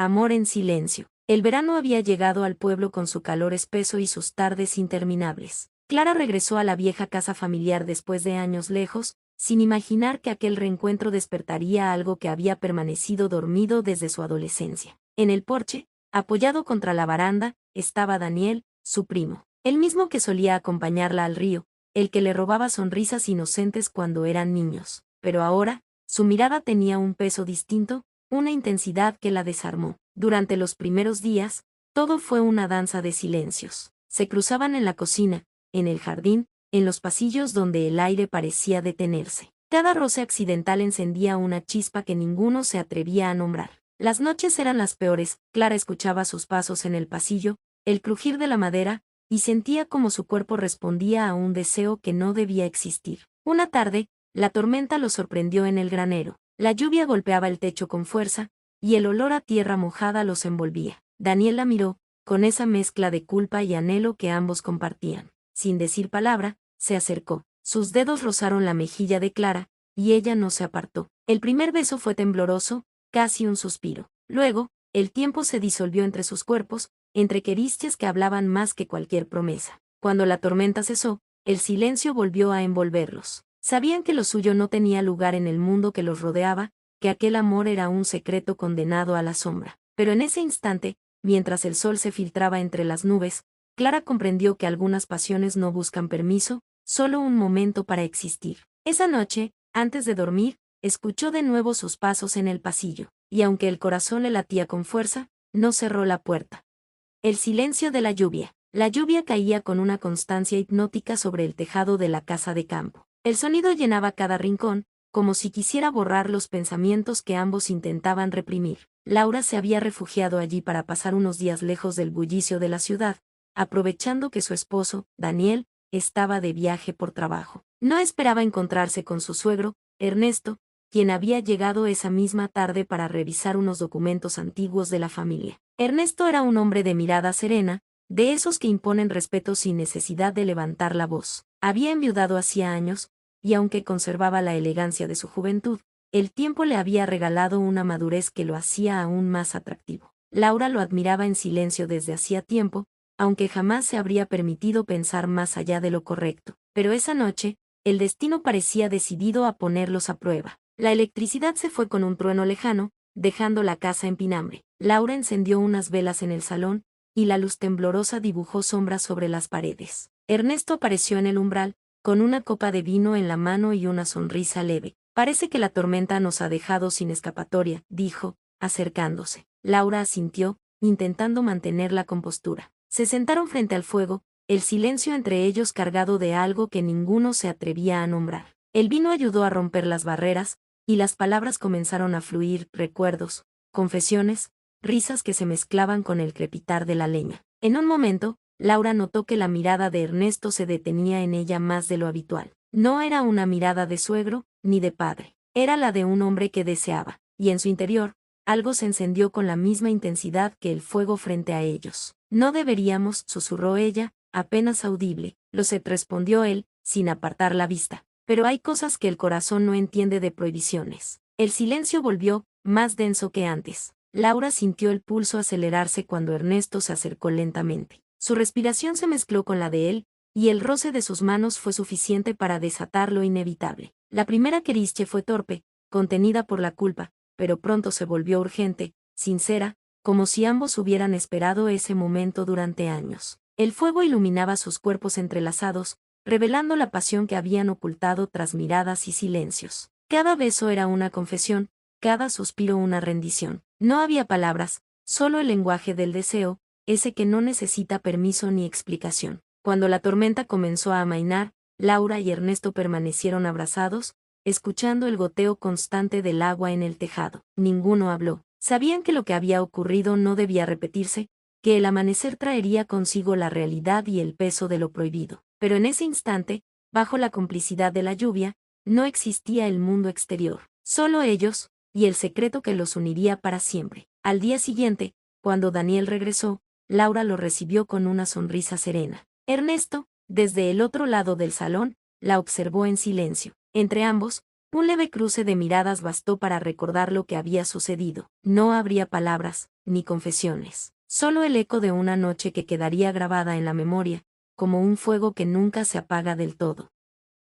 Amor en silencio. El verano había llegado al pueblo con su calor espeso y sus tardes interminables. Clara regresó a la vieja casa familiar después de años lejos, sin imaginar que aquel reencuentro despertaría algo que había permanecido dormido desde su adolescencia. En el porche, apoyado contra la baranda, estaba Daniel, su primo, el mismo que solía acompañarla al río, el que le robaba sonrisas inocentes cuando eran niños. Pero ahora, su mirada tenía un peso distinto, una intensidad que la desarmó. Durante los primeros días, todo fue una danza de silencios. Se cruzaban en la cocina, en el jardín, en los pasillos donde el aire parecía detenerse. Cada roce accidental encendía una chispa que ninguno se atrevía a nombrar. Las noches eran las peores. Clara escuchaba sus pasos en el pasillo, el crujir de la madera, y sentía como su cuerpo respondía a un deseo que no debía existir. Una tarde, la tormenta lo sorprendió en el granero. La lluvia golpeaba el techo con fuerza, y el olor a tierra mojada los envolvía. Daniel la miró, con esa mezcla de culpa y anhelo que ambos compartían. Sin decir palabra, se acercó. Sus dedos rozaron la mejilla de Clara, y ella no se apartó. El primer beso fue tembloroso, casi un suspiro. Luego, el tiempo se disolvió entre sus cuerpos, entre caricias que hablaban más que cualquier promesa. Cuando la tormenta cesó, el silencio volvió a envolverlos. Sabían que lo suyo no tenía lugar en el mundo que los rodeaba, que aquel amor era un secreto condenado a la sombra. Pero en ese instante, mientras el sol se filtraba entre las nubes, Clara comprendió que algunas pasiones no buscan permiso, solo un momento para existir. Esa noche, antes de dormir, escuchó de nuevo sus pasos en el pasillo, y aunque el corazón le latía con fuerza, no cerró la puerta. El silencio de la lluvia. La lluvia caía con una constancia hipnótica sobre el tejado de la casa de campo. El sonido llenaba cada rincón, como si quisiera borrar los pensamientos que ambos intentaban reprimir. Laura se había refugiado allí para pasar unos días lejos del bullicio de la ciudad, aprovechando que su esposo, Daniel, estaba de viaje por trabajo. No esperaba encontrarse con su suegro, Ernesto, quien había llegado esa misma tarde para revisar unos documentos antiguos de la familia. Ernesto era un hombre de mirada serena, de esos que imponen respeto sin necesidad de levantar la voz. Había enviudado hacía años, y aunque conservaba la elegancia de su juventud, el tiempo le había regalado una madurez que lo hacía aún más atractivo. Laura lo admiraba en silencio desde hacía tiempo, aunque jamás se habría permitido pensar más allá de lo correcto. Pero esa noche, el destino parecía decidido a ponerlos a prueba. La electricidad se fue con un trueno lejano, dejando la casa en pinambre. Laura encendió unas velas en el salón, y la luz temblorosa dibujó sombras sobre las paredes. Ernesto apareció en el umbral, con una copa de vino en la mano y una sonrisa leve. Parece que la tormenta nos ha dejado sin escapatoria, dijo, acercándose. Laura asintió, intentando mantener la compostura. Se sentaron frente al fuego, el silencio entre ellos cargado de algo que ninguno se atrevía a nombrar. El vino ayudó a romper las barreras, y las palabras comenzaron a fluir, recuerdos, confesiones, risas que se mezclaban con el crepitar de la leña. En un momento, Laura notó que la mirada de Ernesto se detenía en ella más de lo habitual. No era una mirada de suegro, ni de padre. Era la de un hombre que deseaba, y en su interior, algo se encendió con la misma intensidad que el fuego frente a ellos. No deberíamos, susurró ella, apenas audible. Lo sé, respondió él, sin apartar la vista. Pero hay cosas que el corazón no entiende de prohibiciones. El silencio volvió, más denso que antes. Laura sintió el pulso acelerarse cuando Ernesto se acercó lentamente. Su respiración se mezcló con la de él, y el roce de sus manos fue suficiente para desatar lo inevitable. La primera caricia fue torpe, contenida por la culpa, pero pronto se volvió urgente, sincera, como si ambos hubieran esperado ese momento durante años. El fuego iluminaba sus cuerpos entrelazados, revelando la pasión que habían ocultado tras miradas y silencios. Cada beso era una confesión, cada suspiro una rendición. No había palabras, solo el lenguaje del deseo, ese que no necesita permiso ni explicación. Cuando la tormenta comenzó a amainar, Laura y Ernesto permanecieron abrazados, escuchando el goteo constante del agua en el tejado. Ninguno habló. Sabían que lo que había ocurrido no debía repetirse, que el amanecer traería consigo la realidad y el peso de lo prohibido. Pero en ese instante, bajo la complicidad de la lluvia, no existía el mundo exterior. Solo ellos, y el secreto que los uniría para siempre. Al día siguiente, cuando Daniel regresó, Laura lo recibió con una sonrisa serena. Ernesto, desde el otro lado del salón, la observó en silencio. Entre ambos, Un leve cruce de miradas bastó para recordar lo que había sucedido. No habría palabras, ni confesiones. Solo el eco de una noche que quedaría grabada en la memoria, como un fuego que nunca se apaga del todo.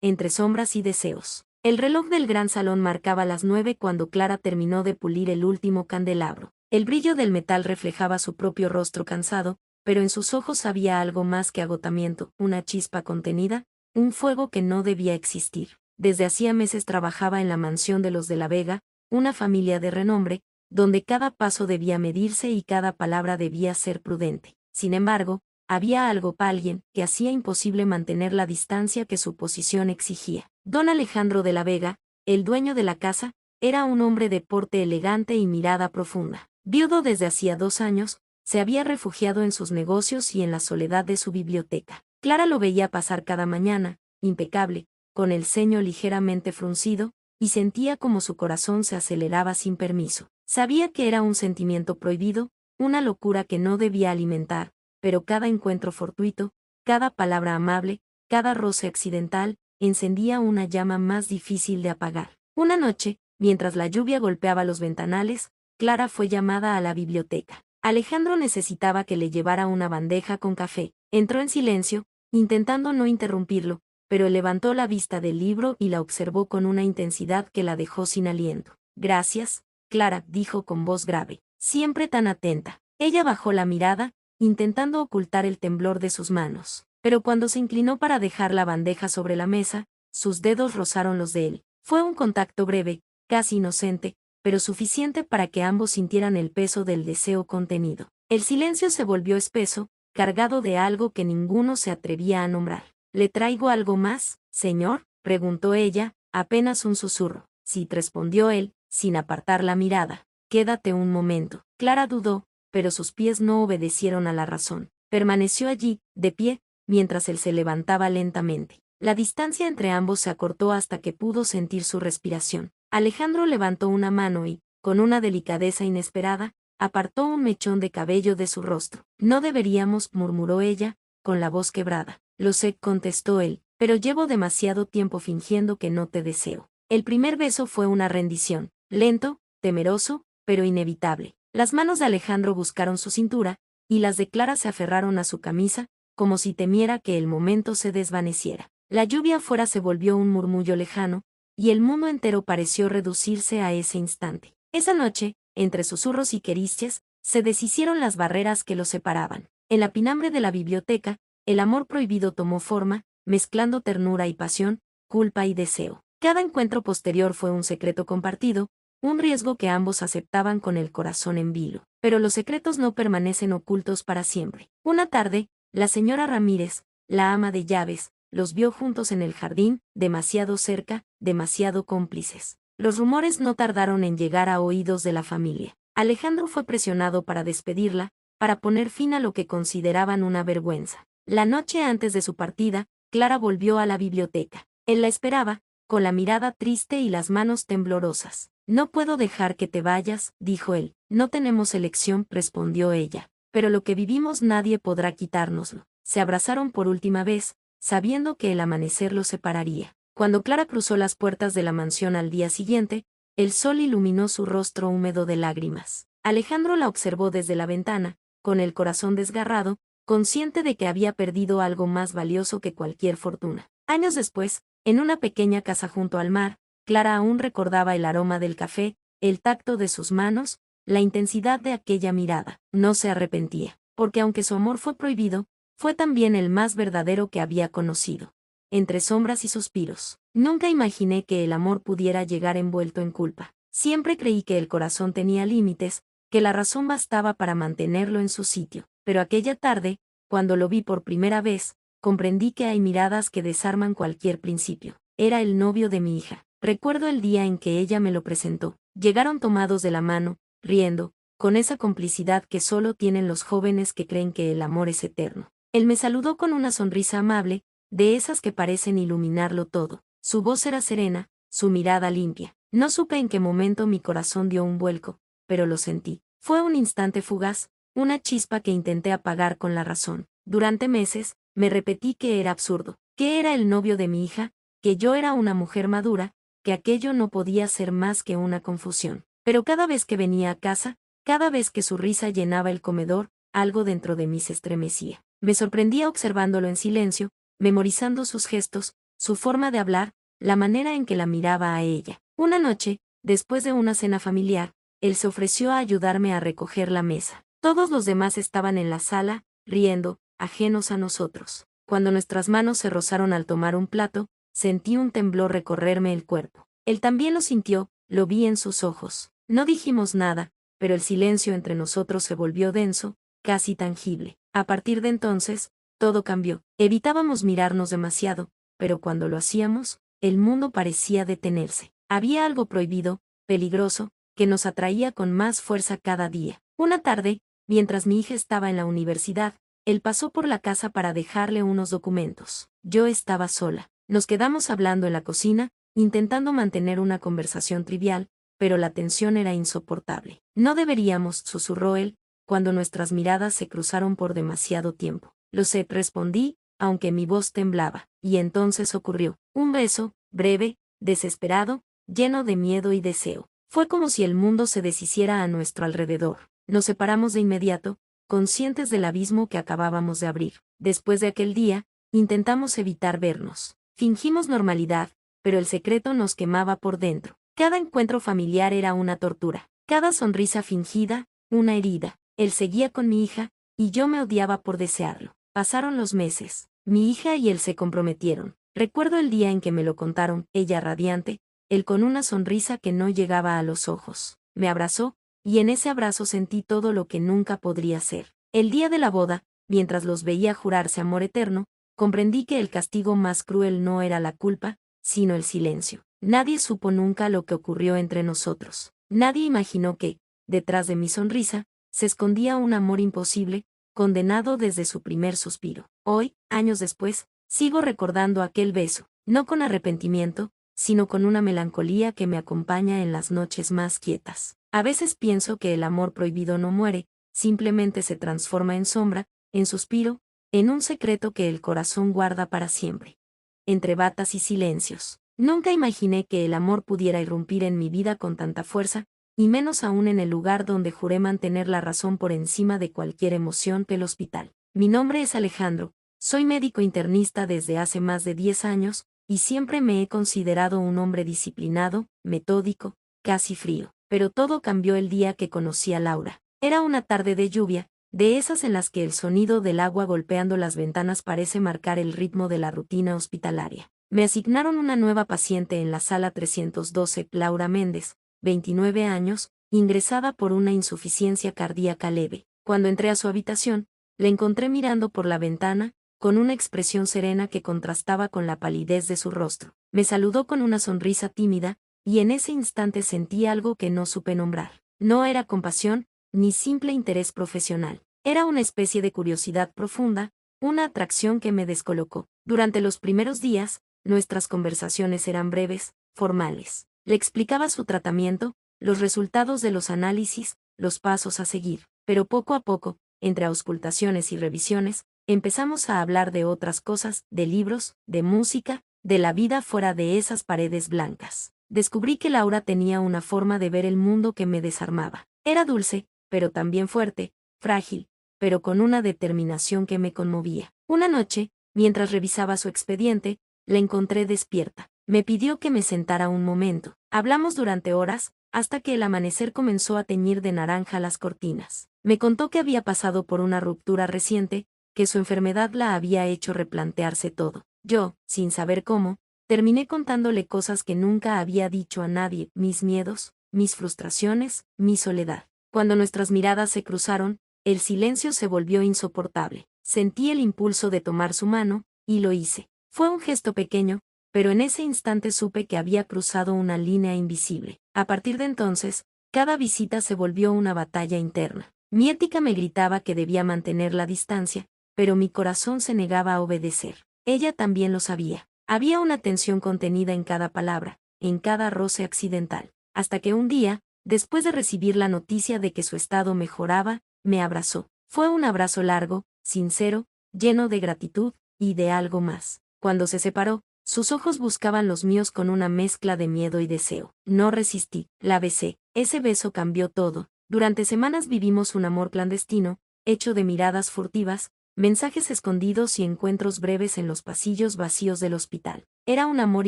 Entre sombras y deseos. El reloj del gran salón marcaba las 9 cuando Clara terminó de pulir el último candelabro. El brillo del metal reflejaba su propio rostro cansado, pero en sus ojos había algo más que agotamiento, una chispa contenida, un fuego que no debía existir. Desde hacía meses trabajaba en la mansión de los de la Vega, una familia de renombre, donde cada paso debía medirse y cada palabra debía ser prudente. Sin embargo, había algo para alguien que hacía imposible mantener la distancia que su posición exigía. Don Alejandro de la Vega, el dueño de la casa, era un hombre de porte elegante y mirada profunda. Viudo desde hacía 2 años, se había refugiado en sus negocios y en la soledad de su biblioteca. Clara lo veía pasar cada mañana, impecable, con el ceño ligeramente fruncido, y sentía como su corazón se aceleraba sin permiso. Sabía que era un sentimiento prohibido, una locura que no debía alimentar, pero cada encuentro fortuito, cada palabra amable, cada roce accidental, encendía una llama más difícil de apagar. Una noche, mientras la lluvia golpeaba los ventanales, Clara fue llamada a la biblioteca. Alejandro necesitaba que le llevara una bandeja con café. Entró en silencio, intentando no interrumpirlo, pero levantó la vista del libro y la observó con una intensidad que la dejó sin aliento. Gracias, Clara, dijo con voz grave, siempre tan atenta. Ella bajó la mirada, intentando ocultar el temblor de sus manos, pero cuando se inclinó para dejar la bandeja sobre la mesa, sus dedos rozaron los de él. Fue un contacto breve, casi inocente, pero suficiente para que ambos sintieran el peso del deseo contenido. El silencio se volvió espeso, cargado de algo que ninguno se atrevía a nombrar. ¿Le traigo algo más, señor?, preguntó ella, apenas un susurro. Sí, respondió él, sin apartar la mirada. Quédate un momento. Clara dudó, pero sus pies no obedecieron a la razón. Permaneció allí, de pie, mientras él se levantaba lentamente. La distancia entre ambos se acortó hasta que pudo sentir su respiración. Alejandro levantó una mano y, con una delicadeza inesperada, apartó un mechón de cabello de su rostro. No deberíamos, murmuró ella, con la voz quebrada. Lo sé, contestó él, pero llevo demasiado tiempo fingiendo que no te deseo. El primer beso fue una rendición, lento, temeroso, pero inevitable. Las manos de Alejandro buscaron su cintura, y las de Clara se aferraron a su camisa, como si temiera que el momento se desvaneciera. La lluvia afuera se volvió un murmullo lejano, y el mundo entero pareció reducirse a ese instante. Esa noche, entre susurros y caricias, se deshicieron las barreras que los separaban. En la pinambre de la biblioteca, el amor prohibido tomó forma, mezclando ternura y pasión, culpa y deseo. Cada encuentro posterior fue un secreto compartido, un riesgo que ambos aceptaban con el corazón en vilo. Pero los secretos no permanecen ocultos para siempre. Una tarde, la señora Ramírez, la ama de llaves, los vio juntos en el jardín, demasiado cerca, demasiado cómplices. Los rumores no tardaron en llegar a oídos de la familia. Alejandro fue presionado para despedirla, para poner fin a lo que consideraban una vergüenza. La noche antes de su partida, Clara volvió a la biblioteca. Él la esperaba, con la mirada triste y las manos temblorosas. No puedo dejar que te vayas, dijo él. No tenemos elección, respondió ella. Pero lo que vivimos nadie podrá quitárnoslo. Se abrazaron por última vez, sabiendo que el amanecer los separaría. Cuando Clara cruzó las puertas de la mansión al día siguiente, el sol iluminó su rostro húmedo de lágrimas. Alejandro la observó desde la ventana, con el corazón desgarrado, consciente de que había perdido algo más valioso que cualquier fortuna. Años después, en una pequeña casa junto al mar, Clara aún recordaba el aroma del café, el tacto de sus manos, la intensidad de aquella mirada. No se arrepentía, porque aunque su amor fue prohibido, fue también el más verdadero que había conocido. Entre sombras y suspiros. Nunca imaginé que el amor pudiera llegar envuelto en culpa. Siempre creí que el corazón tenía límites, que la razón bastaba para mantenerlo en su sitio. Pero aquella tarde, cuando lo vi por primera vez, comprendí que hay miradas que desarman cualquier principio. Era el novio de mi hija. Recuerdo el día en que ella me lo presentó. Llegaron tomados de la mano, riendo, con esa complicidad que solo tienen los jóvenes que creen que el amor es eterno. Él me saludó con una sonrisa amable, de esas que parecen iluminarlo todo. Su voz era serena, su mirada limpia. No supe en qué momento mi corazón dio un vuelco, pero lo sentí. Fue un instante fugaz, una chispa que intenté apagar con la razón. Durante meses, me repetí que era absurdo, que era el novio de mi hija, que yo era una mujer madura, que aquello no podía ser más que una confusión. Pero cada vez que venía a casa, cada vez que su risa llenaba el comedor, algo dentro de mí se estremecía. Me sorprendía observándolo en silencio, memorizando sus gestos, su forma de hablar, la manera en que la miraba a ella. Una noche, después de una cena familiar, él se ofreció a ayudarme a recoger la mesa. Todos los demás estaban en la sala, riendo, ajenos a nosotros. Cuando nuestras manos se rozaron al tomar un plato, sentí un temblor recorrerme el cuerpo. Él también lo sintió, lo vi en sus ojos. No dijimos nada, pero el silencio entre nosotros se volvió denso, casi tangible. A partir de entonces, todo cambió. Evitábamos mirarnos demasiado, pero cuando lo hacíamos, el mundo parecía detenerse. Había algo prohibido, peligroso, que nos atraía con más fuerza cada día. Una tarde, mientras mi hija estaba en la universidad, él pasó por la casa para dejarle unos documentos. Yo estaba sola. Nos quedamos hablando en la cocina, intentando mantener una conversación trivial, pero la tensión era insoportable. No deberíamos, susurró él, cuando nuestras miradas se cruzaron por demasiado tiempo. Lo sé, respondí, aunque mi voz temblaba. Y entonces ocurrió. Un beso, breve, desesperado, lleno de miedo y deseo. Fue como si el mundo se deshiciera a nuestro alrededor. Nos separamos de inmediato, conscientes del abismo que acabábamos de abrir. Después de aquel día, intentamos evitar vernos. Fingimos normalidad, pero el secreto nos quemaba por dentro. Cada encuentro familiar era una tortura. Cada sonrisa fingida, una herida. Él seguía con mi hija, y yo me odiaba por desearlo. Pasaron los meses. Mi hija y él se comprometieron. Recuerdo el día en que me lo contaron, ella radiante, él con una sonrisa que no llegaba a los ojos. Me abrazó, y en ese abrazo sentí todo lo que nunca podría ser. El día de la boda, mientras los veía jurarse amor eterno, comprendí que el castigo más cruel no era la culpa, sino el silencio. Nadie supo nunca lo que ocurrió entre nosotros. Nadie imaginó que, detrás de mi sonrisa, se escondía un amor imposible, condenado desde su primer suspiro. Hoy, años después, sigo recordando aquel beso, no con arrepentimiento, sino con una melancolía que me acompaña en las noches más quietas. A veces pienso que el amor prohibido no muere, simplemente se transforma en sombra, en suspiro, en un secreto que el corazón guarda para siempre. Entre batas y silencios. Nunca imaginé que el amor pudiera irrumpir en mi vida con tanta fuerza, y menos aún en el lugar donde juré mantener la razón por encima de cualquier emoción, el hospital. Mi nombre es Alejandro, soy médico internista desde hace más de 10 años, y siempre me he considerado un hombre disciplinado, metódico, casi frío. Pero todo cambió el día que conocí a Laura. Era una tarde de lluvia, de esas en las que el sonido del agua golpeando las ventanas parece marcar el ritmo de la rutina hospitalaria. Me asignaron una nueva paciente en la sala 312, Laura Méndez, 29 años, ingresada por una insuficiencia cardíaca leve. Cuando entré a su habitación, la encontré mirando por la ventana, con una expresión serena que contrastaba con la palidez de su rostro. Me saludó con una sonrisa tímida, y en ese instante sentí algo que no supe nombrar. No era compasión, ni simple interés profesional. Era una especie de curiosidad profunda, una atracción que me descolocó. Durante los primeros días, nuestras conversaciones eran breves, formales. Le explicaba su tratamiento, los resultados de los análisis, los pasos a seguir. Pero poco a poco, entre auscultaciones y revisiones, empezamos a hablar de otras cosas, de libros, de música, de la vida fuera de esas paredes blancas. Descubrí que Laura tenía una forma de ver el mundo que me desarmaba. Era dulce, pero también fuerte, frágil, pero con una determinación que me conmovía. Una noche, mientras revisaba su expediente, la encontré despierta. Me pidió que me sentara un momento. Hablamos durante horas, hasta que el amanecer comenzó a teñir de naranja las cortinas. Me contó que había pasado por una ruptura reciente, que su enfermedad la había hecho replantearse todo. Yo, sin saber cómo, terminé contándole cosas que nunca había dicho a nadie, mis miedos, mis frustraciones, mi soledad. Cuando nuestras miradas se cruzaron, el silencio se volvió insoportable. Sentí el impulso de tomar su mano, y lo hice. Fue un gesto pequeño, pero en ese instante supe que había cruzado una línea invisible. A partir de entonces, cada visita se volvió una batalla interna. Mi ética me gritaba que debía mantener la distancia, pero mi corazón se negaba a obedecer. Ella también lo sabía. Había una tensión contenida en cada palabra, en cada roce accidental. Hasta que un día, después de recibir la noticia de que su estado mejoraba, me abrazó. Fue un abrazo largo, sincero, lleno de gratitud, y de algo más. Cuando se separó, Sus ojos buscaban los míos con una mezcla de miedo y deseo. No resistí, la besé. Ese beso cambió todo. Durante semanas vivimos un amor clandestino, hecho de miradas furtivas, mensajes escondidos y encuentros breves en los pasillos vacíos del hospital. Era un amor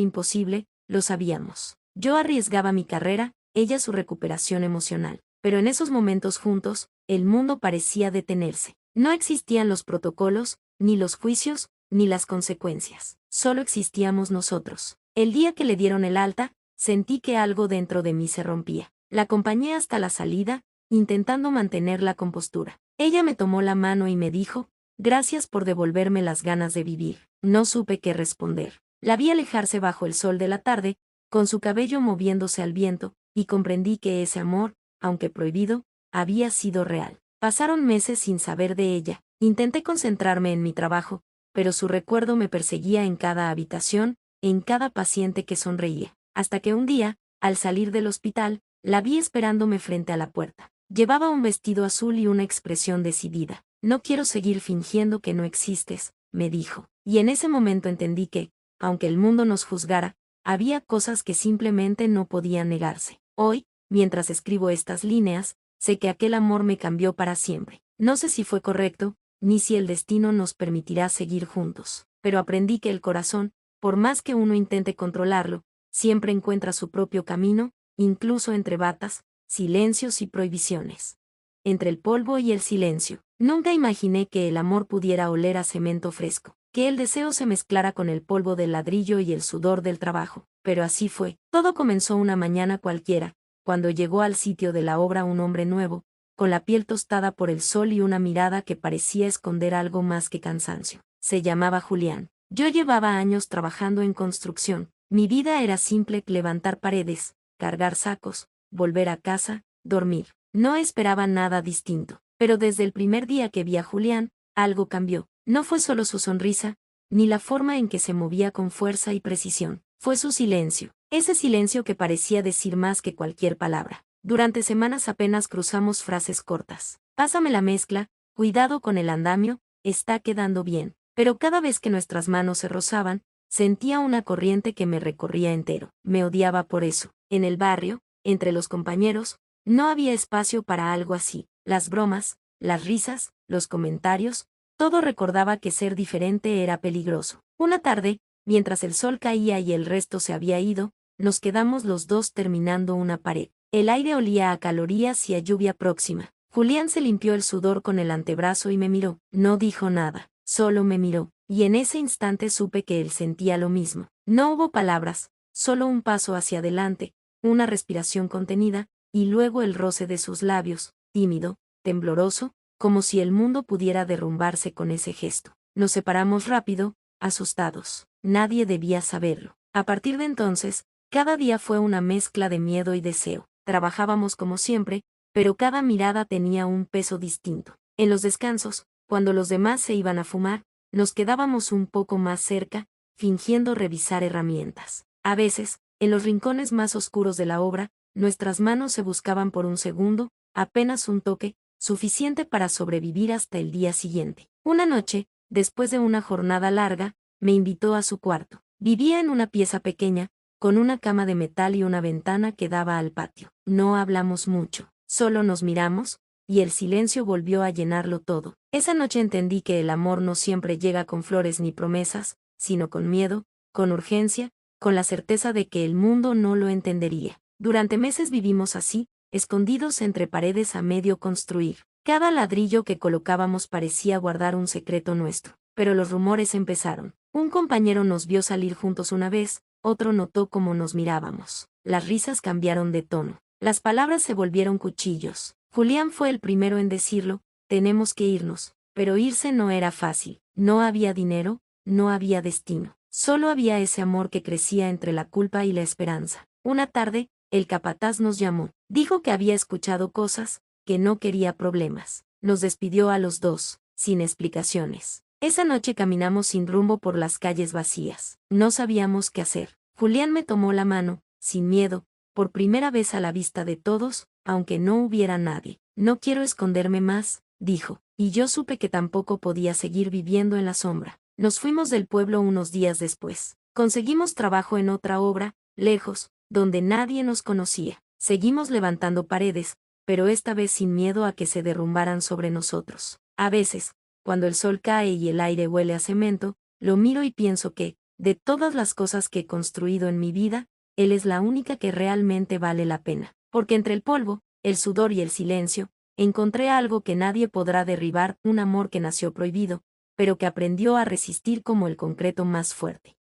imposible, lo sabíamos. Yo arriesgaba mi carrera, ella su recuperación emocional. Pero en esos momentos juntos, el mundo parecía detenerse. No existían los protocolos, ni los juicios, ni las consecuencias. Solo existíamos nosotros. El día que le dieron el alta, sentí que algo dentro de mí se rompía. La acompañé hasta la salida, intentando mantener la compostura. Ella me tomó la mano y me dijo, gracias por devolverme las ganas de vivir. No supe qué responder. La vi alejarse bajo el sol de la tarde, con su cabello moviéndose al viento, y comprendí que ese amor, aunque prohibido, había sido real. Pasaron meses sin saber de ella. Intenté concentrarme en mi trabajo, pero su recuerdo me perseguía en cada habitación, en cada paciente que sonreía. Hasta que un día, al salir del hospital, la vi esperándome frente a la puerta. Llevaba un vestido azul y una expresión decidida. No quiero seguir fingiendo que no existes, me dijo. Y en ese momento entendí que, aunque el mundo nos juzgara, había cosas que simplemente no podían negarse. Hoy, mientras escribo estas líneas, sé que aquel amor me cambió para siempre. No sé si fue correcto, ni si el destino nos permitirá seguir juntos. Pero aprendí que el corazón, por más que uno intente controlarlo, siempre encuentra su propio camino, incluso entre batas, silencios y prohibiciones. Entre el polvo y el silencio. Nunca imaginé que el amor pudiera oler a cemento fresco, que el deseo se mezclara con el polvo del ladrillo y el sudor del trabajo. Pero así fue. Todo comenzó una mañana cualquiera, cuando llegó al sitio de la obra un hombre nuevo, con la piel tostada por el sol y una mirada que parecía esconder algo más que cansancio. Se llamaba Julián. Yo llevaba años trabajando en construcción. Mi vida era simple: levantar paredes, cargar sacos, volver a casa, dormir. No esperaba nada distinto. Pero desde el primer día que vi a Julián, algo cambió. No fue solo su sonrisa, ni la forma en que se movía con fuerza y precisión. Fue su silencio. Ese silencio que parecía decir más que cualquier palabra. Durante semanas apenas cruzamos frases cortas. Pásame la mezcla, cuidado con el andamio, está quedando bien. Pero cada vez que nuestras manos se rozaban, sentía una corriente que me recorría entero. Me odiaba por eso. En el barrio, entre los compañeros, no había espacio para algo así. Las bromas, las risas, los comentarios, todo recordaba que ser diferente era peligroso. Una tarde, mientras el sol caía y el resto se había ido, nos quedamos los dos terminando una pared. El aire olía a calorías y a lluvia próxima. Julián se limpió el sudor con el antebrazo y me miró. No dijo nada, solo me miró, y en ese instante supe que él sentía lo mismo. No hubo palabras, solo un paso hacia adelante, una respiración contenida, y luego el roce de sus labios, tímido, tembloroso, como si el mundo pudiera derrumbarse con ese gesto. Nos separamos rápido, asustados. Nadie debía saberlo. A partir de entonces, cada día fue una mezcla de miedo y deseo. Trabajábamos como siempre, pero cada mirada tenía un peso distinto. En los descansos, cuando los demás se iban a fumar, nos quedábamos un poco más cerca, fingiendo revisar herramientas. A veces, en los rincones más oscuros de la obra, nuestras manos se buscaban por un segundo, apenas un toque, suficiente para sobrevivir hasta el día siguiente. Una noche, después de una jornada larga, me invitó a su cuarto. Vivía en una pieza pequeña, con una cama de metal y una ventana que daba al patio. No hablamos mucho, solo nos miramos, y el silencio volvió a llenarlo todo. Esa noche entendí que el amor no siempre llega con flores ni promesas, sino con miedo, con urgencia, con la certeza de que el mundo no lo entendería. Durante meses vivimos así, escondidos entre paredes a medio construir. Cada ladrillo que colocábamos parecía guardar un secreto nuestro. Pero los rumores empezaron. Un compañero nos vio salir juntos una vez, otro notó cómo nos mirábamos. Las risas cambiaron de tono. Las palabras se volvieron cuchillos. Julián fue el primero en decirlo: tenemos que irnos. Pero irse no era fácil. No había dinero, no había destino. Solo había ese amor que crecía entre la culpa y la esperanza. Una tarde, el capataz nos llamó. Dijo que había escuchado cosas, que no quería problemas. Nos despidió a los dos, sin explicaciones. Esa noche caminamos sin rumbo por las calles vacías. No sabíamos qué hacer. Julián me tomó la mano, sin miedo, por primera vez a la vista de todos, aunque no hubiera nadie. No quiero esconderme más, dijo, y yo supe que tampoco podía seguir viviendo en la sombra. Nos fuimos del pueblo unos días después. Conseguimos trabajo en otra obra, lejos, donde nadie nos conocía. Seguimos levantando paredes, pero esta vez sin miedo a que se derrumbaran sobre nosotros. A veces, cuando el sol cae y el aire huele a cemento, lo miro y pienso que, de todas las cosas que he construido en mi vida, él es la única que realmente vale la pena. Porque entre el polvo, el sudor y el silencio, encontré algo que nadie podrá derribar, un amor que nació prohibido, pero que aprendió a resistir como el concreto más fuerte.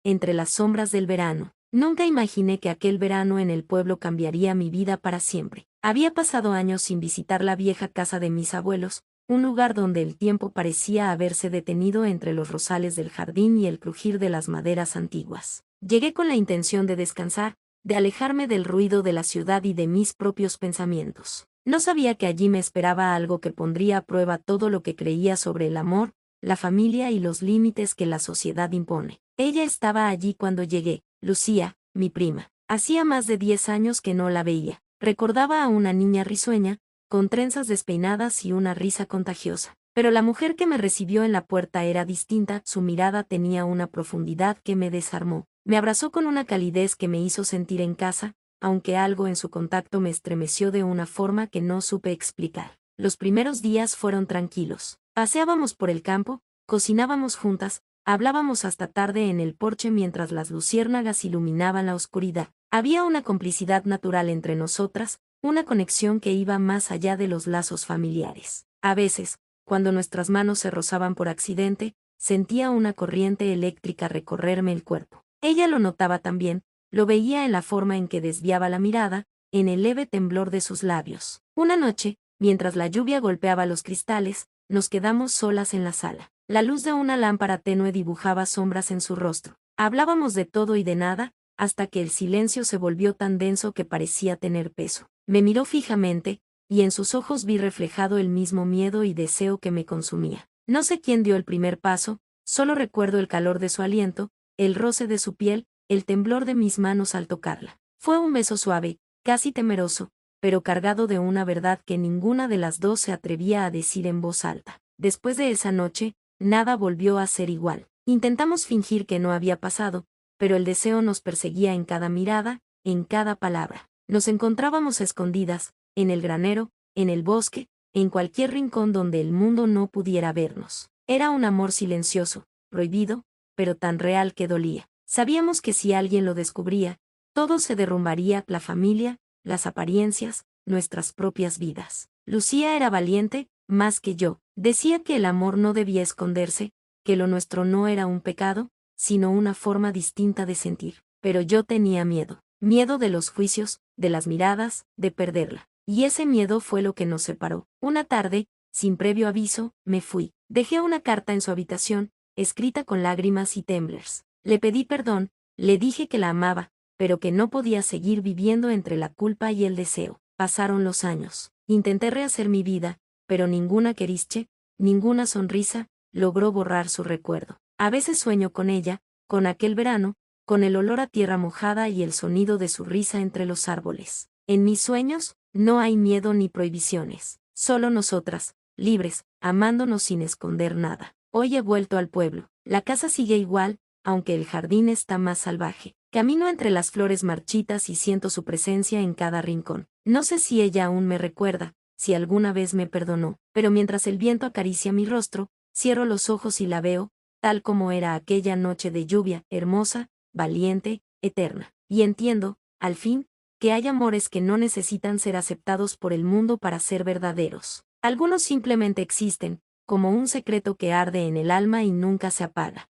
Entre las sombras del verano. Nunca imaginé que aquel verano en el pueblo cambiaría mi vida para siempre. Había pasado años sin visitar la vieja casa de mis abuelos, un lugar donde el tiempo parecía haberse detenido entre los rosales del jardín y el crujir de las maderas antiguas. Llegué con la intención de descansar, de alejarme del ruido de la ciudad y de mis propios pensamientos. No sabía que allí me esperaba algo que pondría a prueba todo lo que creía sobre el amor, la familia y los límites que la sociedad impone. Ella estaba allí cuando llegué, Lucía, mi prima. Hacía más de 10 años que no la veía. Recordaba a una niña risueña, con trenzas despeinadas y una risa contagiosa. Pero la mujer que me recibió en la puerta era distinta, su mirada tenía una profundidad que me desarmó. Me abrazó con una calidez que me hizo sentir en casa, aunque algo en su contacto me estremeció de una forma que no supe explicar. Los primeros días fueron tranquilos. Paseábamos por el campo, cocinábamos juntas, hablábamos hasta tarde en el porche mientras las luciérnagas iluminaban la oscuridad. Había una complicidad natural entre nosotras, una conexión que iba más allá de los lazos familiares. A veces, cuando nuestras manos se rozaban por accidente, sentía una corriente eléctrica recorrerme el cuerpo. Ella lo notaba también, lo veía en la forma en que desviaba la mirada, en el leve temblor de sus labios. Una noche, mientras la lluvia golpeaba los cristales, nos quedamos solas en la sala. La luz de una lámpara tenue dibujaba sombras en su rostro. Hablábamos de todo y de nada, hasta que el silencio se volvió tan denso que parecía tener peso. Me miró fijamente, y en sus ojos vi reflejado el mismo miedo y deseo que me consumía. No sé quién dio el primer paso, solo recuerdo el calor de su aliento, el roce de su piel, el temblor de mis manos al tocarla. Fue un beso suave, casi temeroso, pero cargado de una verdad que ninguna de las dos se atrevía a decir en voz alta. Después de esa noche, nada volvió a ser igual. Intentamos fingir que no había pasado, pero el deseo nos perseguía en cada mirada, en cada palabra. Nos encontrábamos escondidas, en el granero, en el bosque, en cualquier rincón donde el mundo no pudiera vernos. Era un amor silencioso, prohibido, pero tan real que dolía. Sabíamos que si alguien lo descubría, todo se derrumbaría, la familia, las apariencias, nuestras propias vidas. Lucía era valiente, más que yo. Decía que el amor no debía esconderse, que lo nuestro no era un pecado, sino una forma distinta de sentir. Pero yo tenía miedo. Miedo de los juicios, de las miradas, de perderla. Y ese miedo fue lo que nos separó. Una tarde, sin previo aviso, me fui. Dejé una carta en su habitación, escrita con lágrimas y temblores. Le pedí perdón, le dije que la amaba, pero que no podía seguir viviendo entre la culpa y el deseo. Pasaron los años. Intenté rehacer mi vida, pero ninguna querische, ninguna sonrisa, logró borrar su recuerdo. A veces sueño con ella, con aquel verano, con el olor a tierra mojada y el sonido de su risa entre los árboles. En mis sueños, no hay miedo ni prohibiciones. Solo nosotras, libres, amándonos sin esconder nada. Hoy he vuelto al pueblo. La casa sigue igual, aunque el jardín está más salvaje. Camino entre las flores marchitas y siento su presencia en cada rincón. No sé si ella aún me recuerda, si alguna vez me perdonó, pero mientras el viento acaricia mi rostro, cierro los ojos y la veo, tal como era aquella noche de lluvia, hermosa, valiente, eterna. Y entiendo, al fin, que hay amores que no necesitan ser aceptados por el mundo para ser verdaderos. Algunos simplemente existen, como un secreto que arde en el alma y nunca se apaga.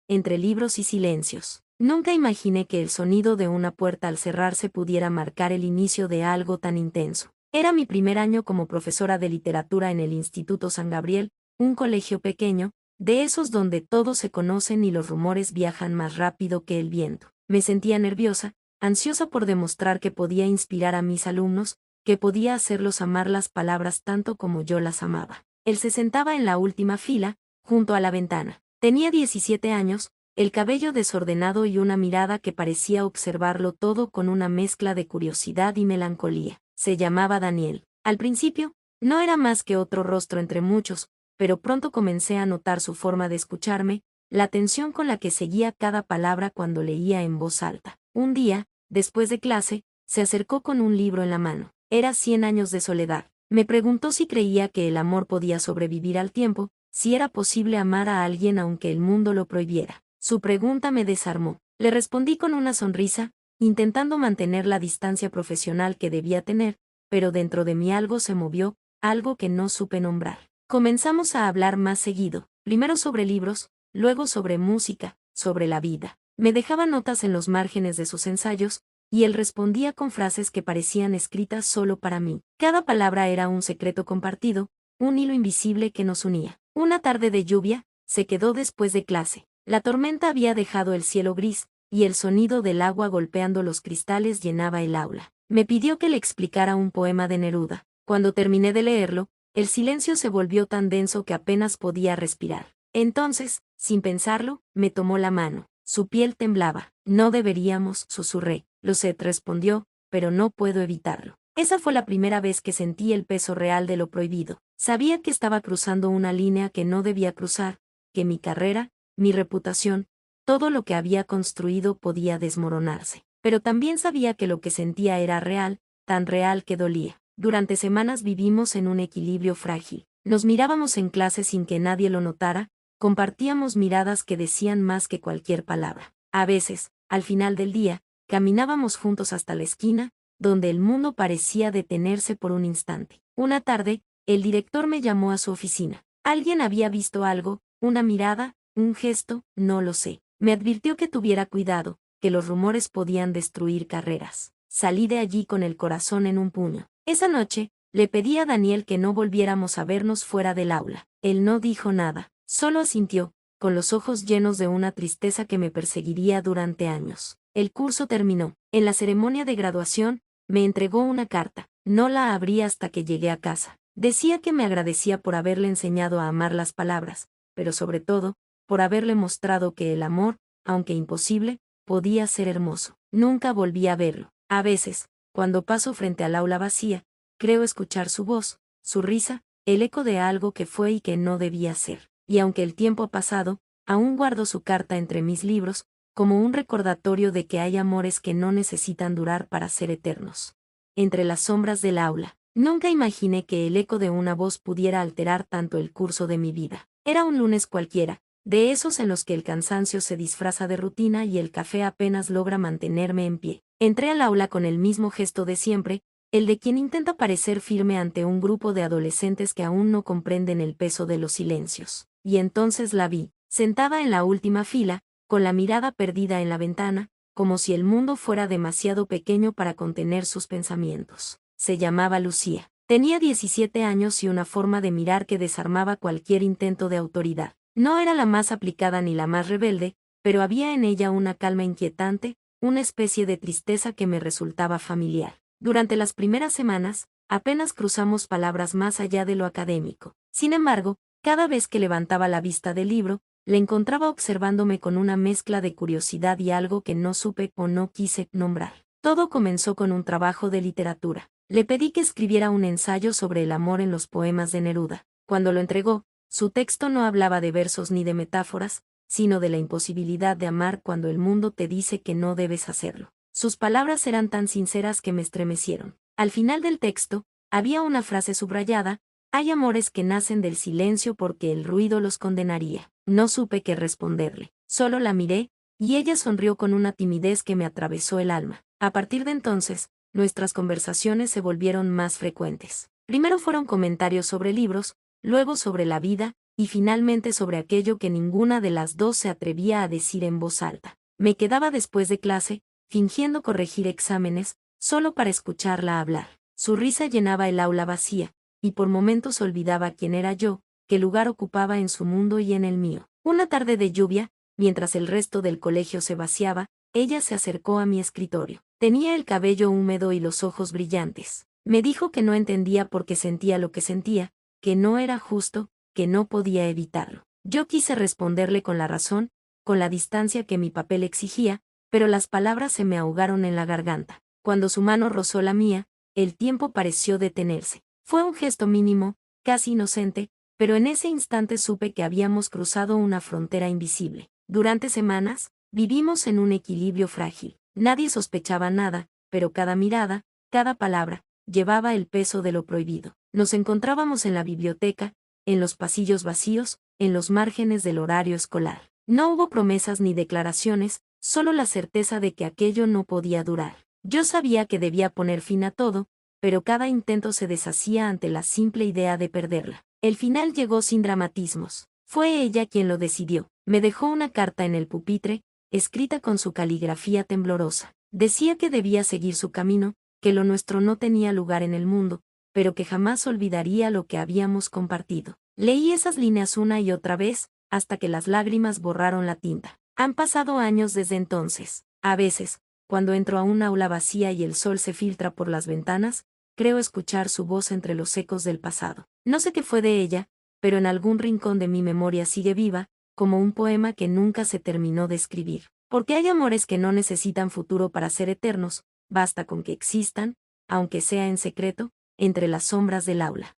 Entre libros y silencios. Nunca imaginé que el sonido de una puerta al cerrarse pudiera marcar el inicio de algo tan intenso. Era mi primer año como profesora de literatura en el Instituto San Gabriel, un colegio pequeño, de esos donde todos se conocen y los rumores viajan más rápido que el viento. Me sentía nerviosa, ansiosa por demostrar que podía inspirar a mis alumnos, que podía hacerlos amar las palabras tanto como yo las amaba. Él se sentaba en la última fila, junto a la ventana. Tenía 17 años, el cabello desordenado y una mirada que parecía observarlo todo con una mezcla de curiosidad y melancolía. Se llamaba Daniel. Al principio, no era más que otro rostro entre muchos, pero pronto comencé a notar su forma de escucharme, la atención con la que seguía cada palabra cuando leía en voz alta. Un día, después de clase, se acercó con un libro en la mano. Era 100 años de soledad. Me preguntó si creía que el amor podía sobrevivir al tiempo, si era posible amar a alguien aunque el mundo lo prohibiera. Su pregunta me desarmó. Le respondí con una sonrisa, intentando mantener la distancia profesional que debía tener, pero dentro de mí algo se movió, algo que no supe nombrar. Comenzamos a hablar más seguido, primero sobre libros, luego sobre música, sobre la vida. Me dejaba notas en los márgenes de sus ensayos, y él respondía con frases que parecían escritas solo para mí. Cada palabra era un secreto compartido, un hilo invisible que nos unía. Una tarde de lluvia, se quedó después de clase. La tormenta había dejado el cielo gris, y el sonido del agua golpeando los cristales llenaba el aula. Me pidió que le explicara un poema de Neruda. Cuando terminé de leerlo, el silencio se volvió tan denso que apenas podía respirar. Entonces, sin pensarlo, me tomó la mano. Su piel temblaba. No deberíamos, susurré. Lo sé, respondió, pero no puedo evitarlo. Esa fue la primera vez que sentí el peso real de lo prohibido. Sabía que estaba cruzando una línea que no debía cruzar, que mi carrera, mi reputación, todo lo que había construido podía desmoronarse. Pero también sabía que lo que sentía era real, tan real que dolía. Durante semanas vivimos en un equilibrio frágil. Nos mirábamos en clase sin que nadie lo notara, compartíamos miradas que decían más que cualquier palabra. A veces, al final del día, caminábamos juntos hasta la esquina, donde el mundo parecía detenerse por un instante. Una tarde, el director me llamó a su oficina. Alguien había visto algo, una mirada, un gesto, no lo sé. Me advirtió que tuviera cuidado, que los rumores podían destruir carreras. Salí de allí con el corazón en un puño. Esa noche, le pedí a Daniel que no volviéramos a vernos fuera del aula. Él no dijo nada, solo asintió, con los ojos llenos de una tristeza que me perseguiría durante años. El curso terminó. En la ceremonia de graduación, me entregó una carta. No la abrí hasta que llegué a casa. Decía que me agradecía por haberle enseñado a amar las palabras, pero sobre todo, por haberle mostrado que el amor, aunque imposible, podía ser hermoso. Nunca volví a verlo. A veces, cuando paso frente al aula vacía, creo escuchar su voz, su risa, el eco de algo que fue y que no debía ser. Y aunque el tiempo ha pasado, aún guardo su carta entre mis libros, como un recordatorio de que hay amores que no necesitan durar para ser eternos. Entre las sombras del aula, nunca imaginé que el eco de una voz pudiera alterar tanto el curso de mi vida. Era un lunes cualquiera, de esos en los que el cansancio se disfraza de rutina y el café apenas logra mantenerme en pie. Entré al aula con el mismo gesto de siempre, el de quien intenta parecer firme ante un grupo de adolescentes que aún no comprenden el peso de los silencios. Y entonces la vi, sentada en la última fila, con la mirada perdida en la ventana, como si el mundo fuera demasiado pequeño para contener sus pensamientos. Se llamaba Lucía. Tenía 17 años y una forma de mirar que desarmaba cualquier intento de autoridad. No era la más aplicada ni la más rebelde, pero había en ella una calma inquietante, una especie de tristeza que me resultaba familiar. Durante las primeras semanas, apenas cruzamos palabras más allá de lo académico. Sin embargo, cada vez que levantaba la vista del libro, le encontraba observándome con una mezcla de curiosidad y algo que no supe o no quise nombrar. Todo comenzó con un trabajo de literatura. Le pedí que escribiera un ensayo sobre el amor en los poemas de Neruda. Cuando lo entregó, su texto no hablaba de versos ni de metáforas, sino de la imposibilidad de amar cuando el mundo te dice que no debes hacerlo. Sus palabras eran tan sinceras que me estremecieron. Al final del texto, había una frase subrayada: hay amores que nacen del silencio porque el ruido los condenaría. No supe qué responderle. Solo la miré, y ella sonrió con una timidez que me atravesó el alma. A partir de entonces, nuestras conversaciones se volvieron más frecuentes. Primero fueron comentarios sobre libros, luego sobre la vida, y finalmente sobre aquello que ninguna de las dos se atrevía a decir en voz alta. Me quedaba después de clase, fingiendo corregir exámenes, solo para escucharla hablar. Su risa llenaba el aula vacía, y por momentos olvidaba quién era yo, qué lugar ocupaba en su mundo y en el mío. Una tarde de lluvia, mientras el resto del colegio se vaciaba, ella se acercó a mi escritorio. Tenía el cabello húmedo y los ojos brillantes. Me dijo que no entendía por qué sentía lo que sentía, que no era justo, que no podía evitarlo. Yo quise responderle con la razón, con la distancia que mi papel exigía, pero las palabras se me ahogaron en la garganta. Cuando su mano rozó la mía, el tiempo pareció detenerse. Fue un gesto mínimo, casi inocente, pero en ese instante supe que habíamos cruzado una frontera invisible. Durante semanas, vivimos en un equilibrio frágil. Nadie sospechaba nada, pero cada mirada, cada palabra, llevaba el peso de lo prohibido. Nos encontrábamos en la biblioteca, en los pasillos vacíos, en los márgenes del horario escolar. No hubo promesas ni declaraciones, solo la certeza de que aquello no podía durar. Yo sabía que debía poner fin a todo, pero cada intento se deshacía ante la simple idea de perderla. El final llegó sin dramatismos. Fue ella quien lo decidió. Me dejó una carta en el pupitre, escrita con su caligrafía temblorosa. Decía que debía seguir su camino, que lo nuestro no tenía lugar en el mundo, pero que jamás olvidaría lo que habíamos compartido. Leí esas líneas una y otra vez, hasta que las lágrimas borraron la tinta. Han pasado años desde entonces. A veces, cuando entro a un aula vacía y el sol se filtra por las ventanas, creo escuchar su voz entre los ecos del pasado. No sé qué fue de ella, pero en algún rincón de mi memoria sigue viva, como un poema que nunca se terminó de escribir. Porque hay amores que no necesitan futuro para ser eternos, basta con que existan, aunque sea en secreto, entre las sombras del aula.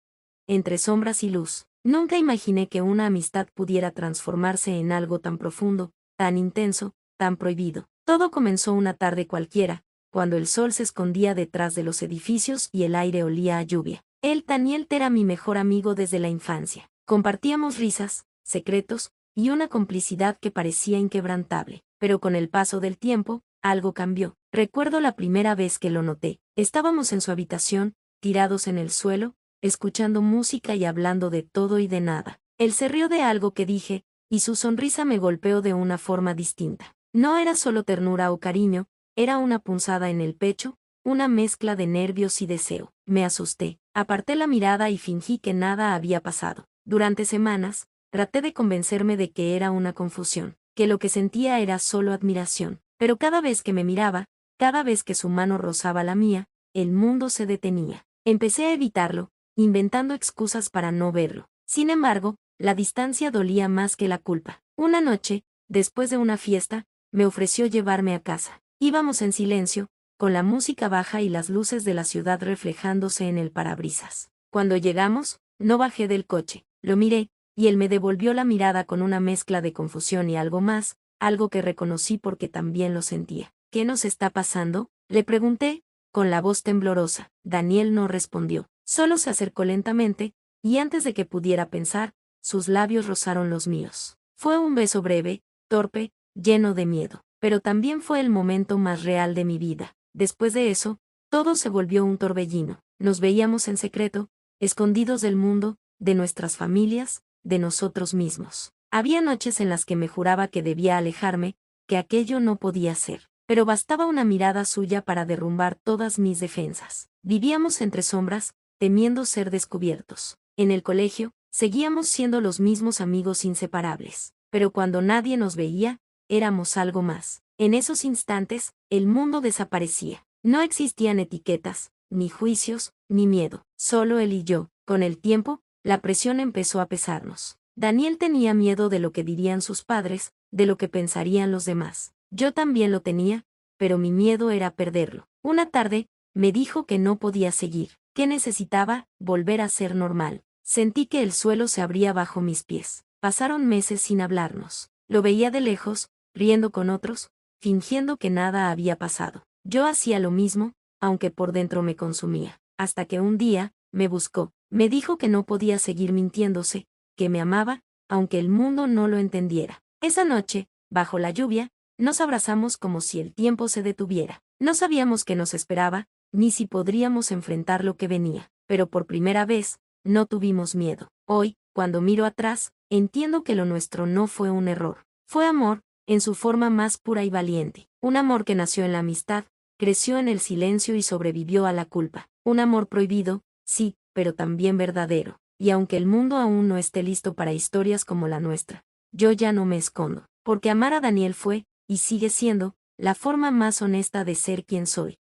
Entre sombras y luz. Nunca imaginé que una amistad pudiera transformarse en algo tan profundo, tan intenso, tan prohibido. Todo comenzó una tarde cualquiera, cuando el sol se escondía detrás de los edificios y el aire olía a lluvia. Daniel era mi mejor amigo desde la infancia. Compartíamos risas, secretos, y una complicidad que parecía inquebrantable. Pero con el paso del tiempo, algo cambió. Recuerdo la primera vez que lo noté. Estábamos en su habitación, tirados en el suelo, escuchando música y hablando de todo y de nada. Él se rió de algo que dije, y su sonrisa me golpeó de una forma distinta. No era solo ternura o cariño, era una punzada en el pecho, una mezcla de nervios y deseo. Me asusté, aparté la mirada y fingí que nada había pasado. Durante semanas, traté de convencerme de que era una confusión, que lo que sentía era solo admiración. Pero cada vez que me miraba, cada vez que su mano rozaba la mía, el mundo se detenía. Empecé a evitarlo, inventando excusas para no verlo. Sin embargo, la distancia dolía más que la culpa. Una noche, después de una fiesta, me ofreció llevarme a casa. Íbamos en silencio, con la música baja y las luces de la ciudad reflejándose en el parabrisas. Cuando llegamos, no bajé del coche, lo miré, y él me devolvió la mirada con una mezcla de confusión y algo más, algo que reconocí porque también lo sentía. ¿Qué nos está pasando?, le pregunté, con la voz temblorosa. Daniel no respondió, solo se acercó lentamente, y antes de que pudiera pensar, sus labios rozaron los míos. Fue un beso breve, torpe, lleno de miedo, pero también fue el momento más real de mi vida. Después de eso, todo se volvió un torbellino. Nos veíamos en secreto, escondidos del mundo, de nuestras familias, de nosotros mismos. Había noches en las que me juraba que debía alejarme, que aquello no podía ser. Pero bastaba una mirada suya para derrumbar todas mis defensas. Vivíamos entre sombras, temiendo ser descubiertos. En el colegio, seguíamos siendo los mismos amigos inseparables. Pero cuando nadie nos veía, éramos algo más. En esos instantes, el mundo desaparecía. No existían etiquetas, ni juicios, ni miedo. Solo él y yo. Con el tiempo, la presión empezó a pesarnos. Daniel tenía miedo de lo que dirían sus padres, de lo que pensarían los demás. Yo también lo tenía, pero mi miedo era perderlo. Una tarde, me dijo que no podía seguir, que necesitaba volver a ser normal. Sentí que el suelo se abría bajo mis pies. Pasaron meses sin hablarnos. Lo veía de lejos, riendo con otros, fingiendo que nada había pasado. Yo hacía lo mismo, aunque por dentro me consumía. Hasta que un día, me buscó. Me dijo que no podía seguir mintiéndose, que me amaba, aunque el mundo no lo entendiera. Esa noche, bajo la lluvia, nos abrazamos como si el tiempo se detuviera. No sabíamos qué nos esperaba, ni si podríamos enfrentar lo que venía, pero por primera vez, no tuvimos miedo. Hoy, cuando miro atrás, entiendo que lo nuestro no fue un error. Fue amor, en su forma más pura y valiente. Un amor que nació en la amistad, creció en el silencio y sobrevivió a la culpa. Un amor prohibido, sí, pero también verdadero. Y aunque el mundo aún no esté listo para historias como la nuestra, yo ya no me escondo. Porque amar a Daniel fue, y sigue siendo, la forma más honesta de ser quien soy.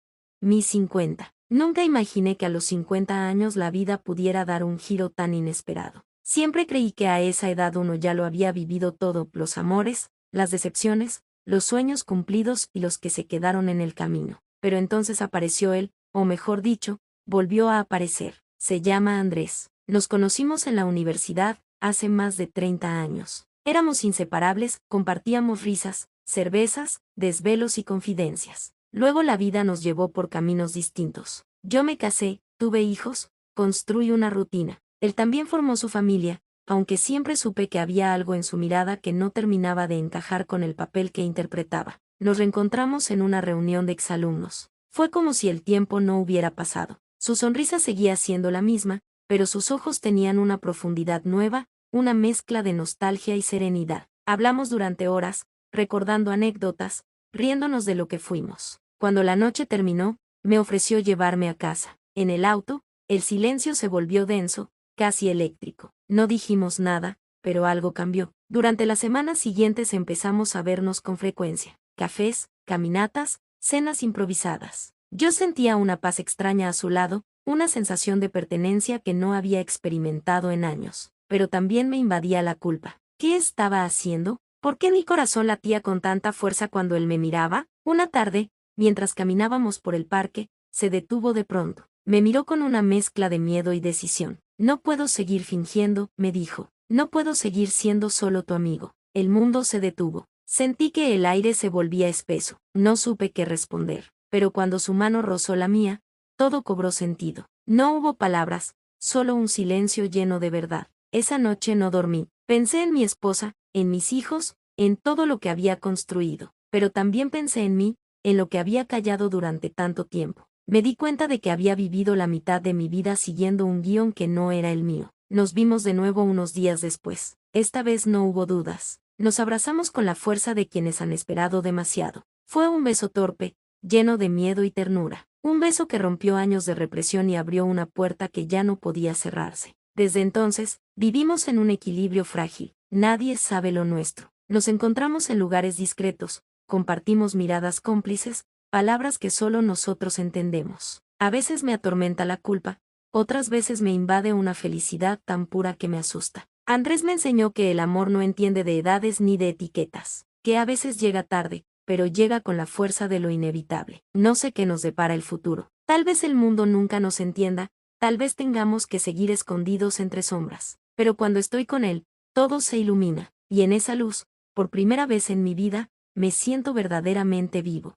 Mis 50. Nunca imaginé que a los 50 años la vida pudiera dar un giro tan inesperado. Siempre creí que a esa edad uno ya lo había vivido todo, los amores, las decepciones, los sueños cumplidos y los que se quedaron en el camino. Pero entonces apareció él, o mejor dicho, volvió a aparecer. Se llama Andrés. Nos conocimos en la universidad, hace más de 30 años. Éramos inseparables, compartíamos risas, cervezas, desvelos y confidencias. Luego la vida nos llevó por caminos distintos. Yo me casé, tuve hijos, construí una rutina. Él también formó su familia, aunque siempre supe que había algo en su mirada que no terminaba de encajar con el papel que interpretaba. Nos reencontramos en una reunión de exalumnos. Fue como si el tiempo no hubiera pasado. Su sonrisa seguía siendo la misma, pero sus ojos tenían una profundidad nueva, una mezcla de nostalgia y serenidad. Hablamos durante horas, recordando anécdotas, riéndonos de lo que fuimos. Cuando la noche terminó, me ofreció llevarme a casa. En el auto, el silencio se volvió denso, casi eléctrico. No dijimos nada, pero algo cambió. Durante las semanas siguientes empezamos a vernos con frecuencia. Cafés, caminatas, cenas improvisadas. Yo sentía una paz extraña a su lado, una sensación de pertenencia que no había experimentado en años. Pero también me invadía la culpa. ¿Qué estaba haciendo? ¿Por qué mi corazón latía con tanta fuerza cuando él me miraba? Una tarde, mientras caminábamos por el parque, se detuvo de pronto. Me miró con una mezcla de miedo y decisión. No puedo seguir fingiendo, me dijo. No puedo seguir siendo solo tu amigo. El mundo se detuvo. Sentí que el aire se volvía espeso. No supe qué responder. Pero cuando su mano rozó la mía, todo cobró sentido. No hubo palabras, solo un silencio lleno de verdad. Esa noche no dormí. Pensé en mi esposa, en mis hijos, en todo lo que había construido. Pero también pensé en mí, en lo que había callado durante tanto tiempo. Me di cuenta de que había vivido la mitad de mi vida siguiendo un guión que no era el mío. Nos vimos de nuevo unos días después. Esta vez no hubo dudas. Nos abrazamos con la fuerza de quienes han esperado demasiado. Fue un beso torpe, lleno de miedo y ternura. Un beso que rompió años de represión y abrió una puerta que ya no podía cerrarse. Desde entonces, vivimos en un equilibrio frágil. Nadie sabe lo nuestro. Nos encontramos en lugares discretos, compartimos miradas cómplices, palabras que solo nosotros entendemos. A veces me atormenta la culpa, otras veces me invade una felicidad tan pura que me asusta. Andrés me enseñó que el amor no entiende de edades ni de etiquetas, que a veces llega tarde, pero llega con la fuerza de lo inevitable. No sé qué nos depara el futuro. Tal vez el mundo nunca nos entienda, tal vez tengamos que seguir escondidos entre sombras. Pero cuando estoy con él, todo se ilumina, y en esa luz, por primera vez en mi vida, me siento verdaderamente vivo.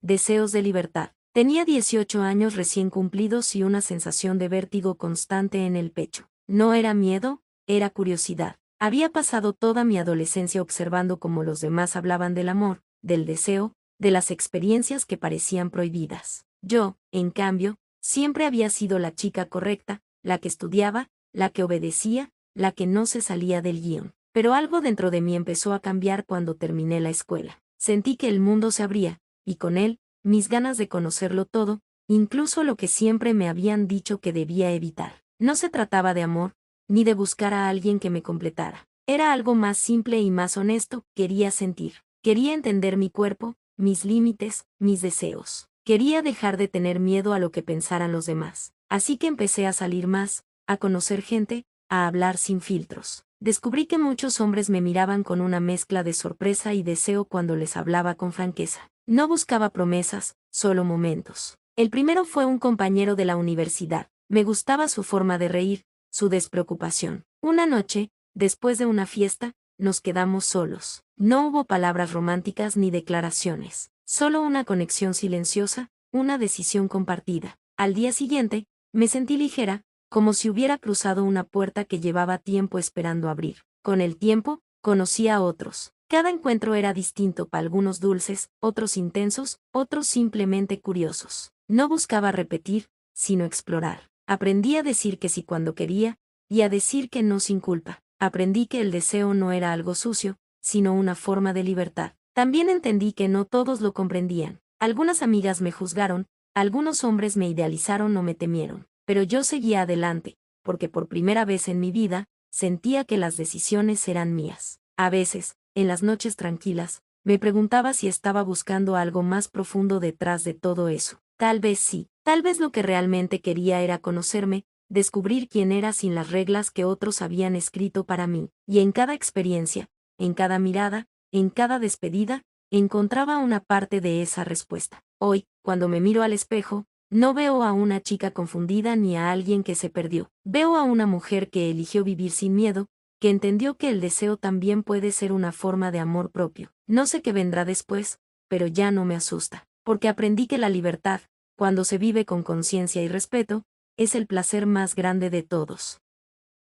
Deseos de libertad. Tenía 18 años recién cumplidos y una sensación de vértigo constante en el pecho. No era miedo, era curiosidad. Había pasado toda mi adolescencia observando cómo los demás hablaban del amor, del deseo, de las experiencias que parecían prohibidas. Yo, en cambio, siempre había sido la chica correcta, la que estudiaba, la que obedecía, la que no se salía del guión. Pero algo dentro de mí empezó a cambiar cuando terminé la escuela. Sentí que el mundo se abría, y con él, mis ganas de conocerlo todo, incluso lo que siempre me habían dicho que debía evitar. No se trataba de amor, ni de buscar a alguien que me completara. Era algo más simple y más honesto. Quería sentir. Quería entender mi cuerpo, mis límites, mis deseos. Quería dejar de tener miedo a lo que pensaran los demás. Así que empecé a salir más, a conocer gente, a hablar sin filtros. Descubrí que muchos hombres me miraban con una mezcla de sorpresa y deseo cuando les hablaba con franqueza. No buscaba promesas, solo momentos. El primero fue un compañero de la universidad. Me gustaba su forma de reír, su despreocupación. Una noche, después de una fiesta, nos quedamos solos. No hubo palabras románticas ni declaraciones. Solo una conexión silenciosa, una decisión compartida. Al día siguiente, me sentí ligera, como si hubiera cruzado una puerta que llevaba tiempo esperando abrir. Con el tiempo, conocí a otros. Cada encuentro era distinto, para algunos dulces, otros intensos, otros simplemente curiosos. No buscaba repetir, sino explorar. Aprendí a decir que sí cuando quería, y a decir que no sin culpa. Aprendí que el deseo no era algo sucio, sino una forma de libertad. También entendí que no todos lo comprendían. Algunas amigas me juzgaron, algunos hombres me idealizaron o me temieron. Pero yo seguía adelante, porque por primera vez en mi vida, sentía que las decisiones eran mías. A veces, en las noches tranquilas, me preguntaba si estaba buscando algo más profundo detrás de todo eso. Tal vez sí, tal vez lo que realmente quería era conocerme, descubrir quién era sin las reglas que otros habían escrito para mí. Y en cada experiencia, en cada mirada, en cada despedida, encontraba una parte de esa respuesta. Hoy, cuando me miro al espejo, no veo a una chica confundida ni a alguien que se perdió. Veo a una mujer que eligió vivir sin miedo, que entendió que el deseo también puede ser una forma de amor propio. No sé qué vendrá después, pero ya no me asusta, porque aprendí que la libertad, cuando se vive con conciencia y respeto, es el placer más grande de todos.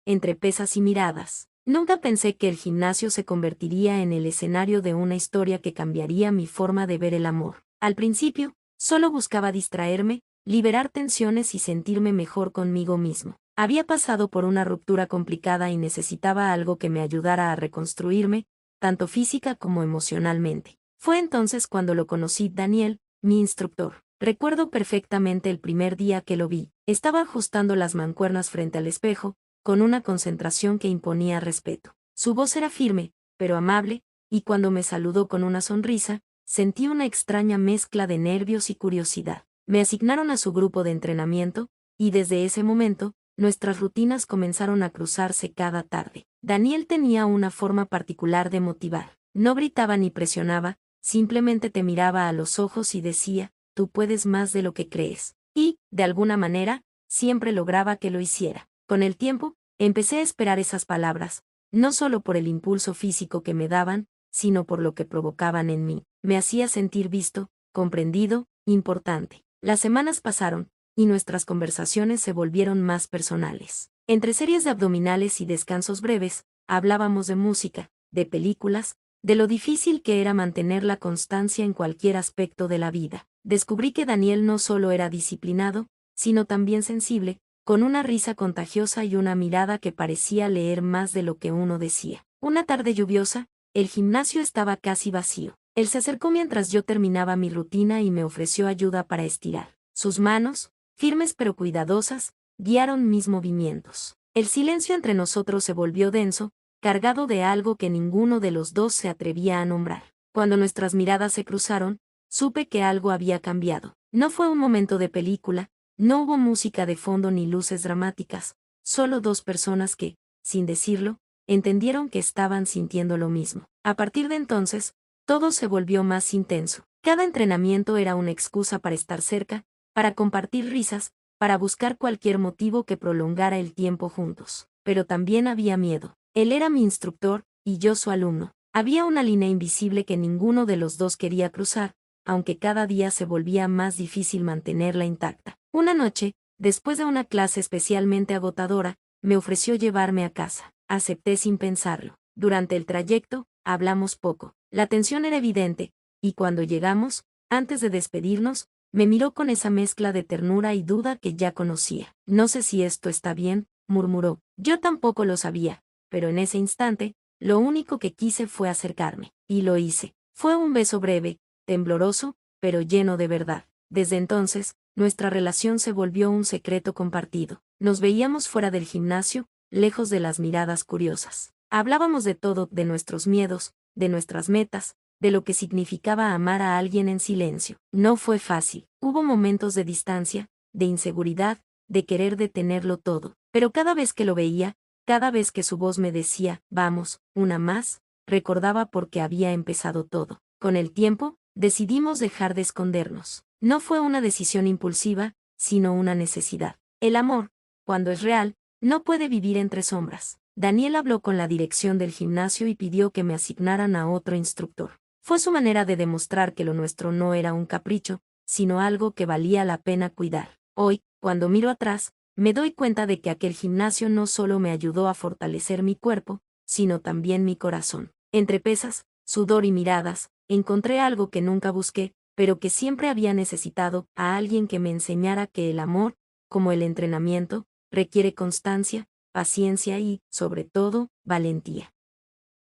Entre pesas y miradas. Nunca pensé que el gimnasio se convertiría en el escenario de una historia que cambiaría mi forma de ver el amor. Al principio, solo buscaba distraerme, liberar tensiones y sentirme mejor conmigo mismo. Había pasado por una ruptura complicada y necesitaba algo que me ayudara a reconstruirme, tanto física como emocionalmente. Fue entonces cuando lo conocí Daniel, mi instructor. Recuerdo perfectamente el primer día que lo vi. Estaba ajustando las mancuernas frente al espejo, con una concentración que imponía respeto. Su voz era firme, pero amable, y cuando me saludó con una sonrisa, sentí una extraña mezcla de nervios y curiosidad. Me asignaron a su grupo de entrenamiento, y desde ese momento, nuestras rutinas comenzaron a cruzarse cada tarde. Daniel tenía una forma particular de motivar. No gritaba ni presionaba, simplemente te miraba a los ojos y decía, tú puedes más de lo que crees. Y, de alguna manera, siempre lograba que lo hiciera. Con el tiempo, empecé a esperar esas palabras, no solo por el impulso físico que me daban, sino por lo que provocaban en mí. Me hacía sentir visto, comprendido, importante. Las semanas pasaron, y nuestras conversaciones se volvieron más personales. Entre series de abdominales y descansos breves, hablábamos de música, de películas, de lo difícil que era mantener la constancia en cualquier aspecto de la vida. Descubrí que Daniel no solo era disciplinado, sino también sensible, con una risa contagiosa y una mirada que parecía leer más de lo que uno decía. Una tarde lluviosa, el gimnasio estaba casi vacío. Él se acercó mientras yo terminaba mi rutina y me ofreció ayuda para estirar. Sus manos, firmes pero cuidadosas, guiaron mis movimientos. El silencio entre nosotros se volvió denso, cargado de algo que ninguno de los dos se atrevía a nombrar. Cuando nuestras miradas se cruzaron, supe que algo había cambiado. No fue un momento de película, no hubo música de fondo ni luces dramáticas, solo dos personas que, sin decirlo, entendieron que estaban sintiendo lo mismo. A partir de entonces, todo se volvió más intenso. Cada entrenamiento era una excusa para estar cerca, para compartir risas, para buscar cualquier motivo que prolongara el tiempo juntos. Pero también había miedo. Él era mi instructor, y yo su alumno. Había una línea invisible que ninguno de los dos quería cruzar, aunque cada día se volvía más difícil mantenerla intacta. Una noche, después de una clase especialmente agotadora, me ofreció llevarme a casa. Acepté sin pensarlo. Durante el trayecto, hablamos poco. La tensión era evidente, y cuando llegamos, antes de despedirnos, me miró con esa mezcla de ternura y duda que ya conocía. No sé si esto está bien, murmuró. Yo tampoco lo sabía, pero en ese instante, lo único que quise fue acercarme, y lo hice. Fue un beso breve, tembloroso, pero lleno de verdad. Desde entonces, nuestra relación se volvió un secreto compartido. Nos veíamos fuera del gimnasio, lejos de las miradas curiosas. Hablábamos de todo, de nuestros miedos, de nuestras metas, de lo que significaba amar a alguien en silencio. No fue fácil. Hubo momentos de distancia, de inseguridad, de querer detenerlo todo. Pero cada vez que lo veía, cada vez que su voz me decía, vamos, una más, recordaba por qué había empezado todo. Con el tiempo, decidimos dejar de escondernos. No fue una decisión impulsiva, sino una necesidad. El amor, cuando es real, no puede vivir entre sombras. Daniel habló con la dirección del gimnasio y pidió que me asignaran a otro instructor. Fue su manera de demostrar que lo nuestro no era un capricho, sino algo que valía la pena cuidar. Hoy, cuando miro atrás, me doy cuenta de que aquel gimnasio no solo me ayudó a fortalecer mi cuerpo, sino también mi corazón. Entre pesas, sudor y miradas, encontré algo que nunca busqué, pero que siempre había necesitado, a alguien que me enseñara que el amor, como el entrenamiento, requiere constancia, paciencia y, sobre todo, valentía.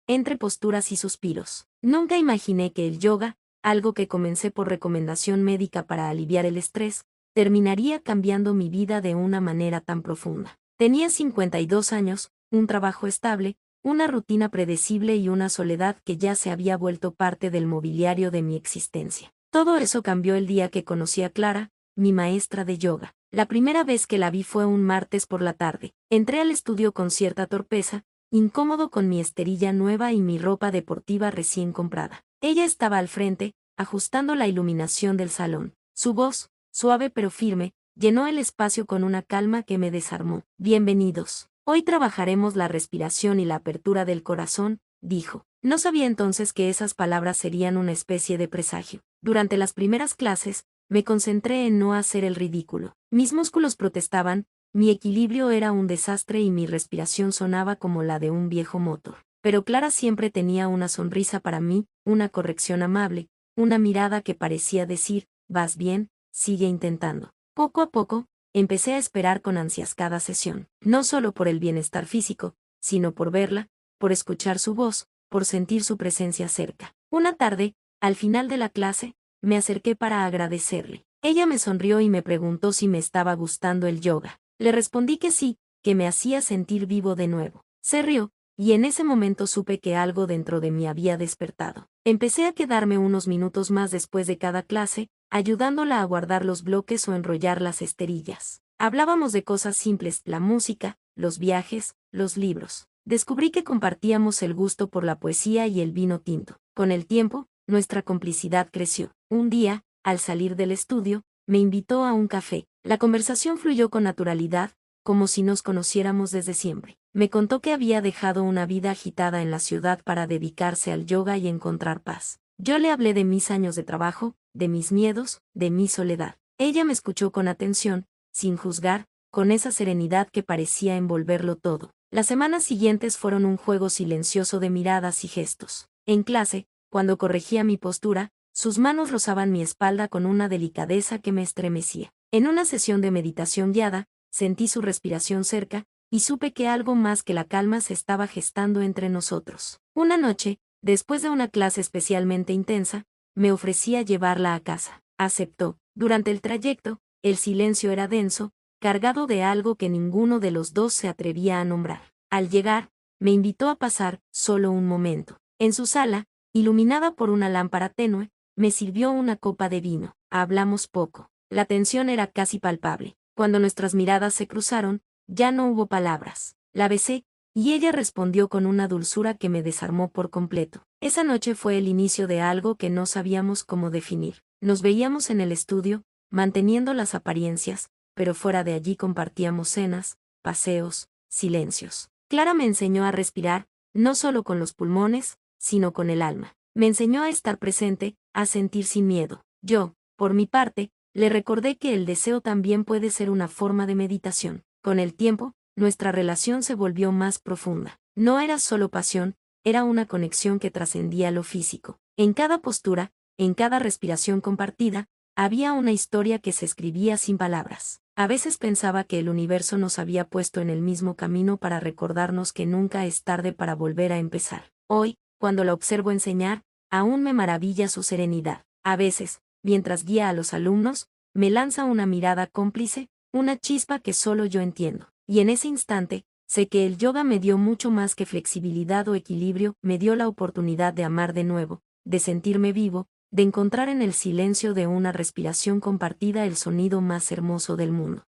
Entre posturas y suspiros. Nunca imaginé que el yoga, algo que comencé por recomendación médica para aliviar el estrés, terminaría cambiando mi vida de una manera tan profunda. Tenía 52 años, un trabajo estable, una rutina predecible y una soledad que ya se había vuelto parte del mobiliario de mi existencia. Todo eso cambió el día que conocí a Clara, mi maestra de yoga. La primera vez que la vi fue un martes por la tarde. Entré al estudio con cierta torpeza, incómodo con mi esterilla nueva y mi ropa deportiva recién comprada. Ella estaba al frente, ajustando la iluminación del salón. Su voz, suave pero firme, llenó el espacio con una calma que me desarmó. Bienvenidos. Hoy trabajaremos la respiración y la apertura del corazón, dijo. No sabía entonces que esas palabras serían una especie de presagio. Durante las primeras clases, me concentré en no hacer el ridículo. Mis músculos protestaban, mi equilibrio era un desastre y mi respiración sonaba como la de un viejo motor. Pero Clara siempre tenía una sonrisa para mí, una corrección amable, una mirada que parecía decir, vas bien, sigue intentando. Poco a poco, empecé a esperar con ansias cada sesión, no solo por el bienestar físico, sino por verla, por escuchar su voz, por sentir su presencia cerca. Una tarde, al final de la clase, me acerqué para agradecerle. Ella me sonrió y me preguntó si me estaba gustando el yoga. Le respondí que sí, que me hacía sentir vivo de nuevo. Se rió, y en ese momento supe que algo dentro de mí había despertado. Empecé a quedarme unos minutos más después de cada clase, ayudándola a guardar los bloques o enrollar las esterillas. Hablábamos de cosas simples, la música, los viajes, los libros. Descubrí que compartíamos el gusto por la poesía y el vino tinto. Con el tiempo, nuestra complicidad creció. Un día, al salir del estudio, me invitó a un café. La conversación fluyó con naturalidad, como si nos conociéramos desde siempre. Me contó que había dejado una vida agitada en la ciudad para dedicarse al yoga y encontrar paz. Yo le hablé de mis años de trabajo, de mis miedos, de mi soledad. Ella me escuchó con atención, sin juzgar, con esa serenidad que parecía envolverlo todo. Las semanas siguientes fueron un juego silencioso de miradas y gestos. En clase, cuando corregía mi postura, sus manos rozaban mi espalda con una delicadeza que me estremecía. En una sesión de meditación guiada, sentí su respiración cerca, y supe que algo más que la calma se estaba gestando entre nosotros. Una noche, después de una clase especialmente intensa, me ofrecía llevarla a casa. Aceptó. Durante el trayecto, el silencio era denso, cargado de algo que ninguno de los dos se atrevía a nombrar. Al llegar, me invitó a pasar solo un momento. En su sala, iluminada por una lámpara tenue, me sirvió una copa de vino. Hablamos poco. La tensión era casi palpable. Cuando nuestras miradas se cruzaron, ya no hubo palabras. La besé, y ella respondió con una dulzura que me desarmó por completo. Esa noche fue el inicio de algo que no sabíamos cómo definir. Nos veíamos en el estudio, manteniendo las apariencias, pero fuera de allí compartíamos cenas, paseos, silencios. Clara me enseñó a respirar, no solo con los pulmones, sino con el alma. Me enseñó a estar presente, a sentir sin miedo. Yo, por mi parte, le recordé que el deseo también puede ser una forma de meditación. Con el tiempo, nuestra relación se volvió más profunda. No era solo pasión, era una conexión que trascendía lo físico. En cada postura, en cada respiración compartida, había una historia que se escribía sin palabras. A veces pensaba que el universo nos había puesto en el mismo camino para recordarnos que nunca es tarde para volver a empezar. Hoy, cuando la observo enseñar, aún me maravilla su serenidad. A veces, mientras guía a los alumnos, me lanza una mirada cómplice, una chispa que solo yo entiendo. Y en ese instante, sé que el yoga me dio mucho más que flexibilidad o equilibrio, me dio la oportunidad de amar de nuevo, de sentirme vivo, de encontrar en el silencio de una respiración compartida el sonido más hermoso del mundo.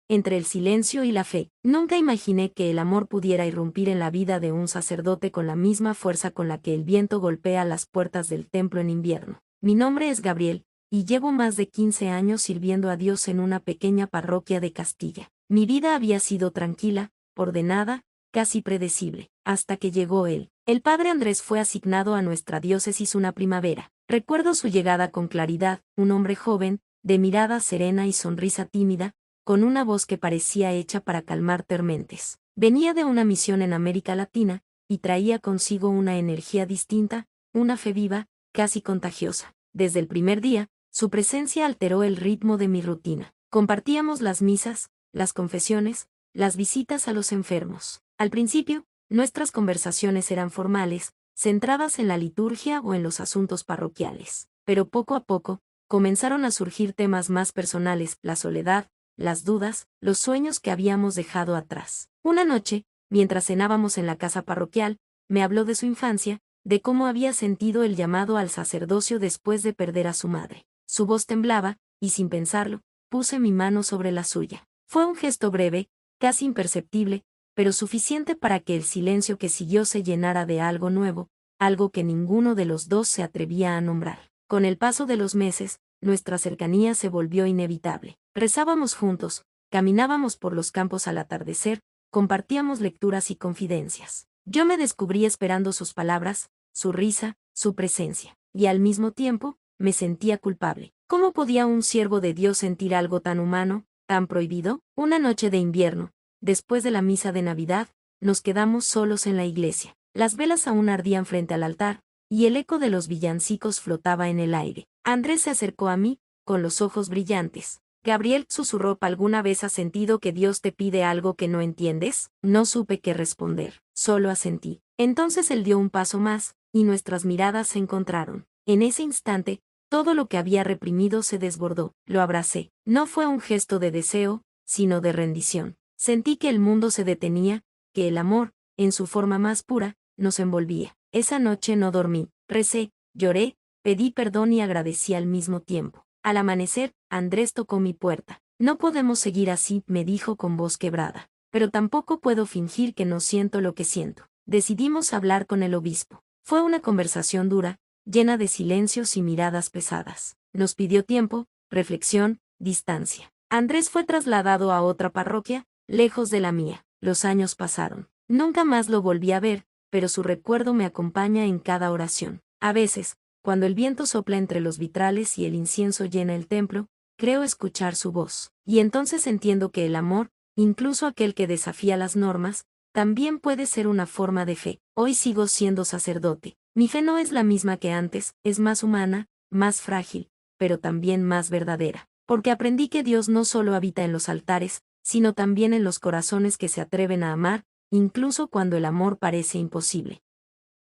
Entre el silencio y la fe, nunca imaginé que el amor pudiera irrumpir en la vida de un sacerdote con la misma fuerza con la que el viento golpea las puertas del templo en invierno. Mi nombre es Gabriel, y llevo más de 15 años sirviendo a Dios en una pequeña parroquia de Castilla. Mi vida había sido tranquila, ordenada, casi predecible, hasta que llegó él. El padre Andrés fue asignado a nuestra diócesis una primavera. Recuerdo su llegada con claridad, un hombre joven, de mirada serena y sonrisa tímida, con una voz que parecía hecha para calmar tormentas. Venía de una misión en América Latina, y traía consigo una energía distinta, una fe viva, casi contagiosa. Desde el primer día, su presencia alteró el ritmo de mi rutina. Compartíamos las misas, las confesiones, las visitas a los enfermos. Al principio, nuestras conversaciones eran formales, centradas en la liturgia o en los asuntos parroquiales. Pero poco a poco, comenzaron a surgir temas más personales, la soledad, las dudas, los sueños que habíamos dejado atrás. Una noche, mientras cenábamos en la casa parroquial, me habló de su infancia, de cómo había sentido el llamado al sacerdocio después de perder a su madre. Su voz temblaba, y sin pensarlo, puse mi mano sobre la suya. Fue un gesto breve, casi imperceptible, pero suficiente para que el silencio que siguió se llenara de algo nuevo, algo que ninguno de los dos se atrevía a nombrar. Con el paso de los meses, nuestra cercanía se volvió inevitable. Rezábamos juntos, caminábamos por los campos al atardecer, compartíamos lecturas y confidencias. Yo me descubrí esperando sus palabras, su risa, su presencia, y al mismo tiempo, me sentía culpable. ¿Cómo podía un siervo de Dios sentir algo tan humano, tan prohibido? Una noche de invierno, después de la misa de Navidad, nos quedamos solos en la iglesia. Las velas aún ardían frente al altar, y el eco de los villancicos flotaba en el aire. Andrés se acercó a mí, con los ojos brillantes. Gabriel, susurró, ¿alguna vez has sentido que Dios te pide algo que no entiendes? No supe qué responder, solo asentí. Entonces él dio un paso más, y nuestras miradas se encontraron. En ese instante, todo lo que había reprimido se desbordó. Lo abracé. No fue un gesto de deseo, sino de rendición. Sentí que el mundo se detenía, que el amor, en su forma más pura, nos envolvía. Esa noche no dormí, recé, lloré, pedí perdón y agradecí al mismo tiempo. Al amanecer, Andrés tocó mi puerta. No podemos seguir así, me dijo con voz quebrada. Pero tampoco puedo fingir que no siento lo que siento. Decidimos hablar con el obispo. Fue una conversación dura, llena de silencios y miradas pesadas. Nos pidió tiempo, reflexión, distancia. Andrés fue trasladado a otra parroquia, lejos de la mía. Los años pasaron. Nunca más lo volví a ver, pero su recuerdo me acompaña en cada oración. A veces, cuando el viento sopla entre los vitrales y el incienso llena el templo, creo escuchar su voz. Y entonces entiendo que el amor, incluso aquel que desafía las normas, también puede ser una forma de fe. Hoy sigo siendo sacerdote. Mi fe no es la misma que antes, es más humana, más frágil, pero también más verdadera. Porque aprendí que Dios no solo habita en los altares, sino también en los corazones que se atreven a amar, incluso cuando el amor parece imposible.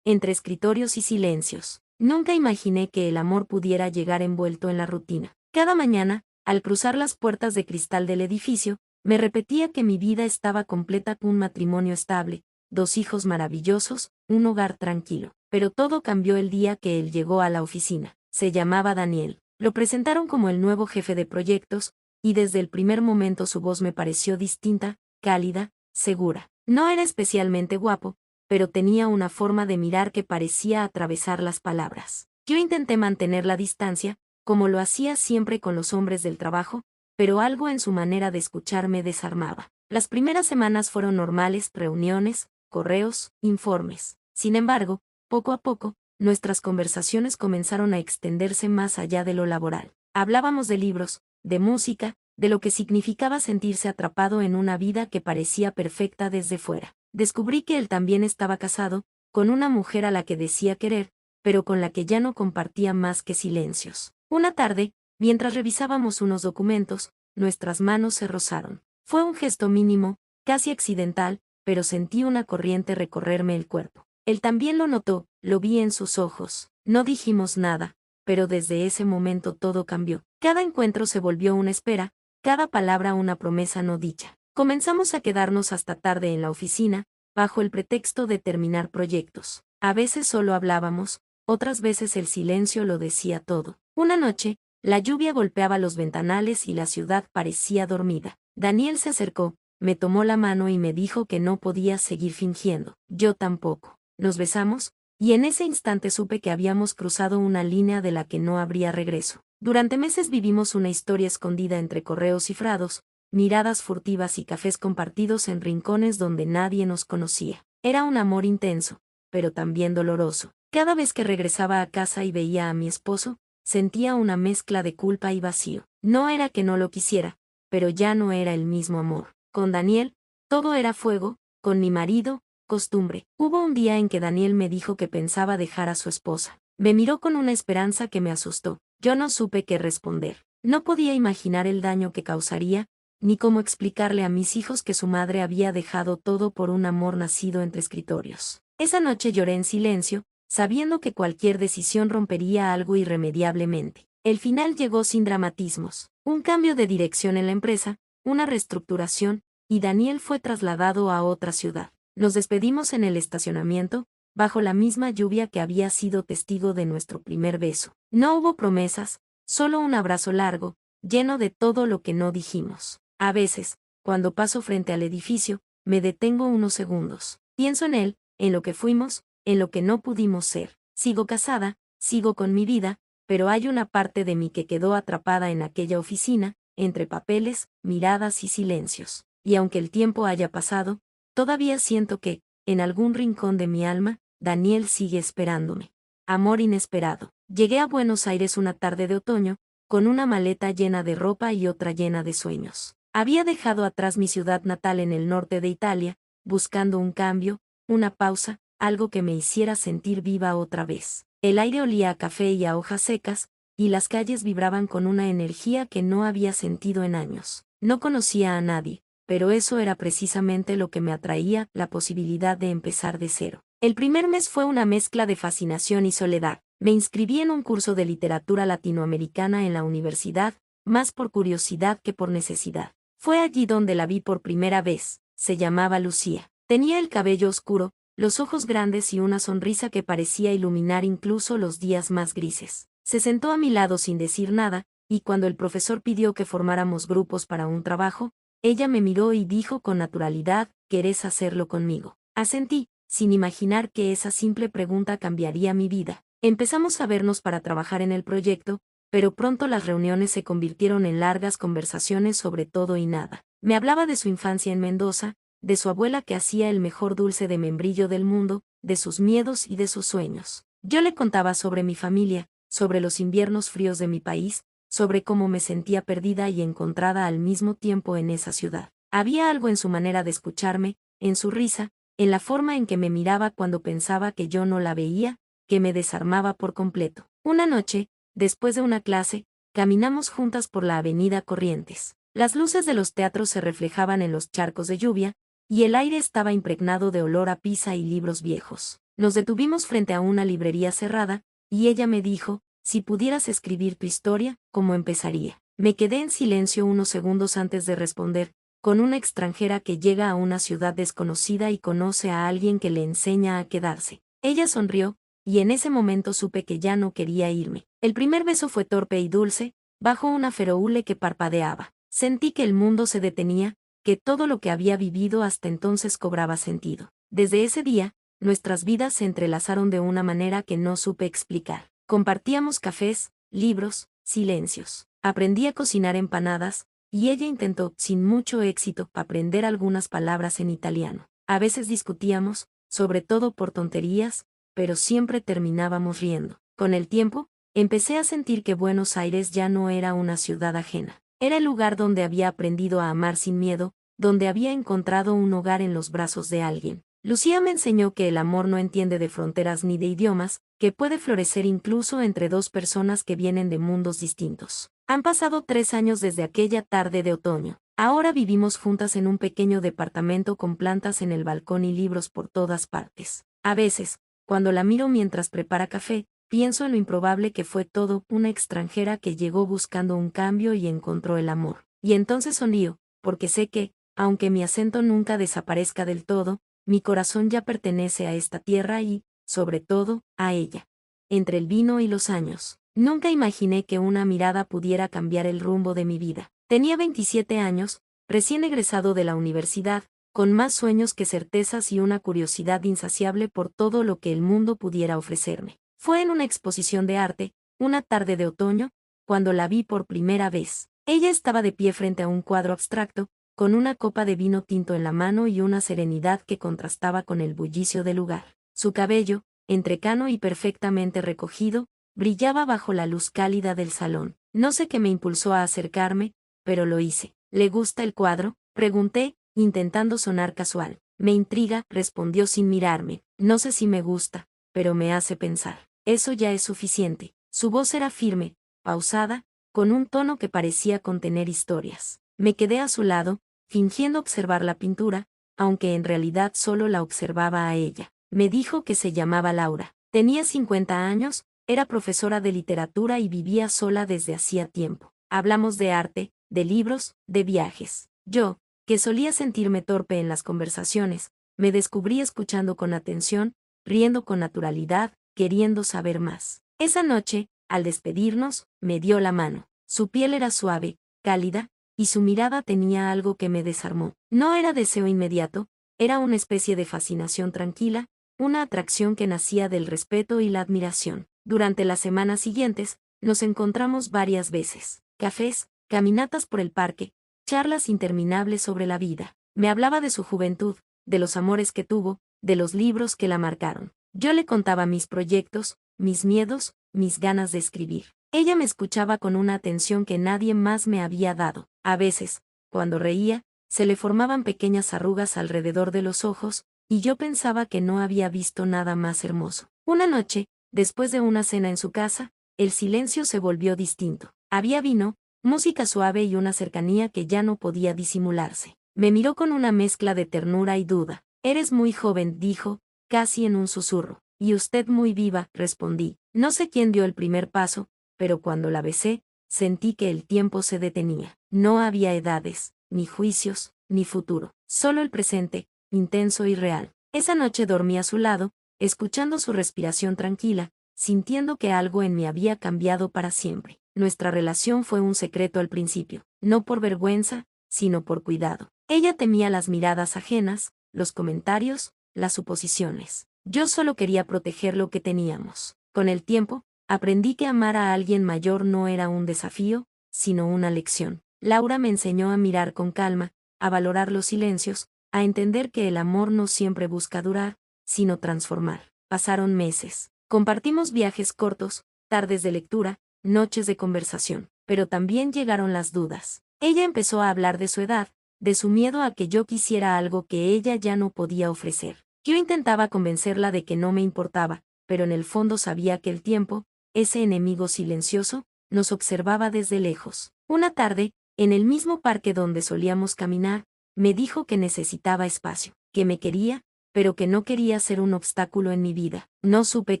Entre escritorios y silencios. Nunca imaginé que el amor pudiera llegar envuelto en la rutina. Cada mañana, al cruzar las puertas de cristal del edificio, me repetía que mi vida estaba completa con un matrimonio estable, 2 hijos maravillosos, un hogar tranquilo. Pero todo cambió el día que él llegó a la oficina. Se llamaba Daniel. Lo presentaron como el nuevo jefe de proyectos, y desde el primer momento su voz me pareció distinta, cálida, segura. No era especialmente guapo, pero tenía una forma de mirar que parecía atravesar las palabras. Yo intenté mantener la distancia, como lo hacía siempre con los hombres del trabajo, pero algo en su manera de escuchar me desarmaba. Las primeras semanas fueron normales, reuniones, correos, informes. Sin embargo, poco a poco, nuestras conversaciones comenzaron a extenderse más allá de lo laboral. Hablábamos de libros, de música, de lo que significaba sentirse atrapado en una vida que parecía perfecta desde fuera. Descubrí que él también estaba casado, con una mujer a la que decía querer, pero con la que ya no compartía más que silencios. Una tarde, mientras revisábamos unos documentos, nuestras manos se rozaron. Fue un gesto mínimo, casi accidental, pero sentí una corriente recorrerme el cuerpo. Él también lo notó, lo vi en sus ojos. No dijimos nada, pero desde ese momento todo cambió. Cada encuentro se volvió una espera, cada palabra una promesa no dicha. Comenzamos a quedarnos hasta tarde en la oficina, bajo el pretexto de terminar proyectos. A veces solo hablábamos, otras veces el silencio lo decía todo. Una noche, la lluvia golpeaba los ventanales y la ciudad parecía dormida. Daniel se acercó, me tomó la mano y me dijo que no podía seguir fingiendo. Yo tampoco. Nos besamos, y en ese instante supe que habíamos cruzado una línea de la que no habría regreso. Durante meses vivimos una historia escondida entre correos cifrados, miradas furtivas y cafés compartidos en rincones donde nadie nos conocía. Era un amor intenso, pero también doloroso. Cada vez que regresaba a casa y veía a mi esposo, sentía una mezcla de culpa y vacío. No era que no lo quisiera, pero ya no era el mismo amor. Con Daniel, todo era fuego, con mi marido, costumbre. Hubo un día en que Daniel me dijo que pensaba dejar a su esposa. Me miró con una esperanza que me asustó. Yo no supe qué responder. No podía imaginar el daño que causaría, ni cómo explicarle a mis hijos que su madre había dejado todo por un amor nacido entre escritorios. Esa noche lloré en silencio, sabiendo que cualquier decisión rompería algo irremediablemente. El final llegó sin dramatismos. Un cambio de dirección en la empresa, una reestructuración, y Daniel fue trasladado a otra ciudad. Nos despedimos en el estacionamiento, bajo la misma lluvia que había sido testigo de nuestro primer beso. No hubo promesas, solo un abrazo largo, lleno de todo lo que no dijimos. A veces, cuando paso frente al edificio, me detengo unos segundos. Pienso en él, en lo que fuimos, en lo que no pudimos ser. Sigo casada, sigo con mi vida, pero hay una parte de mí que quedó atrapada en aquella oficina, entre papeles, miradas y silencios. y aunque el tiempo haya pasado, todavía siento que, en algún rincón de mi alma, Daniel sigue esperándome. Amor inesperado. Llegué a Buenos Aires una tarde de otoño, con una maleta llena de ropa y otra llena de sueños. Había dejado atrás mi ciudad natal en el norte de Italia, buscando un cambio, una pausa, algo que me hiciera sentir viva otra vez. El aire olía a café y a hojas secas, y las calles vibraban con una energía que no había sentido en años. No conocía a nadie, pero eso era precisamente lo que me atraía, la posibilidad de empezar de cero. El primer mes fue una mezcla de fascinación y soledad. Me inscribí en un curso de literatura latinoamericana en la universidad, más por curiosidad que por necesidad. Fue allí donde la vi por primera vez. Se llamaba Lucía. Tenía el cabello oscuro, los ojos grandes y una sonrisa que parecía iluminar incluso los días más grises. Se sentó a mi lado sin decir nada, y cuando el profesor pidió que formáramos grupos para un trabajo, ella me miró y dijo con naturalidad: ¿Querés hacerlo conmigo? Asentí, sin imaginar que esa simple pregunta cambiaría mi vida. Empezamos a vernos para trabajar en el proyecto, pero pronto las reuniones se convirtieron en largas conversaciones sobre todo y nada. Me hablaba de su infancia en Mendoza, de su abuela que hacía el mejor dulce de membrillo del mundo, de sus miedos y de sus sueños. Yo le contaba sobre mi familia, sobre los inviernos fríos de mi país, sobre cómo me sentía perdida y encontrada al mismo tiempo en esa ciudad. Había algo en su manera de escucharme, en su risa, en la forma en que me miraba cuando pensaba que yo no la veía, que me desarmaba por completo. Una noche, después de una clase, caminamos juntas por la avenida Corrientes. Las luces de los teatros se reflejaban en los charcos de lluvia, y el aire estaba impregnado de olor a pizza y libros viejos. Nos detuvimos frente a una librería cerrada, y ella me dijo: si pudieras escribir tu historia, ¿cómo empezaría? Me quedé en silencio unos segundos antes de responder: con una extranjera que llega a una ciudad desconocida y conoce a alguien que le enseña a quedarse. Ella sonrió, y en ese momento supe que ya no quería irme. El primer beso fue torpe y dulce, bajo una ferohule que parpadeaba. Sentí que el mundo se detenía, que todo lo que había vivido hasta entonces cobraba sentido. Desde ese día, nuestras vidas se entrelazaron de una manera que no supe explicar. Compartíamos cafés, libros, silencios. Aprendí a cocinar empanadas, y ella intentó, sin mucho éxito, aprender algunas palabras en italiano. A veces discutíamos, sobre todo por tonterías, pero siempre terminábamos riendo. Con el tiempo, empecé a sentir que Buenos Aires ya no era una ciudad ajena. Era el lugar donde había aprendido a amar sin miedo, donde había encontrado un hogar en los brazos de alguien. Lucía me enseñó que el amor no entiende de fronteras ni de idiomas, que puede florecer incluso entre dos personas que vienen de mundos distintos. Han pasado 3 años desde aquella tarde de otoño. Ahora vivimos juntas en un pequeño departamento con plantas en el balcón y libros por todas partes. A veces, cuando la miro mientras prepara café, pienso en lo improbable que fue todo: una extranjera que llegó buscando un cambio y encontró el amor. Y entonces sonrío, porque sé que, aunque mi acento nunca desaparezca del todo, mi corazón ya pertenece a esta tierra y, sobre todo, a ella. Entre el vino y los años, nunca imaginé que una mirada pudiera cambiar el rumbo de mi vida. Tenía 27 años, recién egresado de la universidad, con más sueños que certezas y una curiosidad insaciable por todo lo que el mundo pudiera ofrecerme. Fue en una exposición de arte, una tarde de otoño, cuando la vi por primera vez. Ella estaba de pie frente a un cuadro abstracto, con una copa de vino tinto en la mano y una serenidad que contrastaba con el bullicio del lugar. Su cabello, entrecano y perfectamente recogido, brillaba bajo la luz cálida del salón. No sé qué me impulsó a acercarme, pero lo hice. ¿Le gusta el cuadro?, pregunté, intentando sonar casual. Me intriga, respondió sin mirarme. No sé si me gusta, pero me hace pensar. Eso ya es suficiente. Su voz era firme, pausada, con un tono que parecía contener historias. Me quedé a su lado, fingiendo observar la pintura, aunque en realidad solo la observaba a ella. Me dijo que se llamaba Laura. Tenía 50 años, era profesora de literatura y vivía sola desde hacía tiempo. Hablamos de arte, de libros, de viajes. Yo, que solía sentirme torpe en las conversaciones, me descubrí escuchando con atención, riendo con naturalidad, queriendo saber más. Esa noche, al despedirnos, me dio la mano. Su piel era suave, cálida, y su mirada tenía algo que me desarmó. No era deseo inmediato, era una especie de fascinación tranquila, una atracción que nacía del respeto y la admiración. Durante las semanas siguientes, nos encontramos varias veces. Cafés, caminatas por el parque, charlas interminables sobre la vida. Me hablaba de su juventud, de los amores que tuvo, de los libros que la marcaron. Yo le contaba mis proyectos, mis miedos, mis ganas de escribir. Ella me escuchaba con una atención que nadie más me había dado. A veces, cuando reía, se le formaban pequeñas arrugas alrededor de los ojos, y yo pensaba que no había visto nada más hermoso. Una noche, después de una cena en su casa, el silencio se volvió distinto. Había vino, música suave y una cercanía que ya no podía disimularse. Me miró con una mezcla de ternura y duda. «Eres muy joven», dijo, casi en un susurro. «Y usted muy viva», respondí. No sé quién dio el primer paso, pero cuando la besé, sentí que el tiempo se detenía. No había edades, ni juicios, ni futuro. Solo el presente, intenso y real. Esa noche dormí a su lado, escuchando su respiración tranquila, sintiendo que algo en mí había cambiado para siempre. Nuestra relación fue un secreto al principio, no por vergüenza, sino por cuidado. Ella temía las miradas ajenas, los comentarios, las suposiciones. Yo solo quería proteger lo que teníamos. Con el tiempo, aprendí que amar a alguien mayor no era un desafío, sino una lección. Laura me enseñó a mirar con calma, a valorar los silencios, a entender que el amor no siempre busca durar, sino transformar. Pasaron meses. Compartimos viajes cortos, tardes de lectura, noches de conversación, pero también llegaron las dudas. Ella empezó a hablar de su edad, de su miedo a que yo quisiera algo que ella ya no podía ofrecer. Yo intentaba convencerla de que no me importaba, pero en el fondo sabía que el tiempo, ese enemigo silencioso, nos observaba desde lejos. Una tarde, en el mismo parque donde solíamos caminar, me dijo que necesitaba espacio, que me quería, pero que no quería ser un obstáculo en mi vida. No supe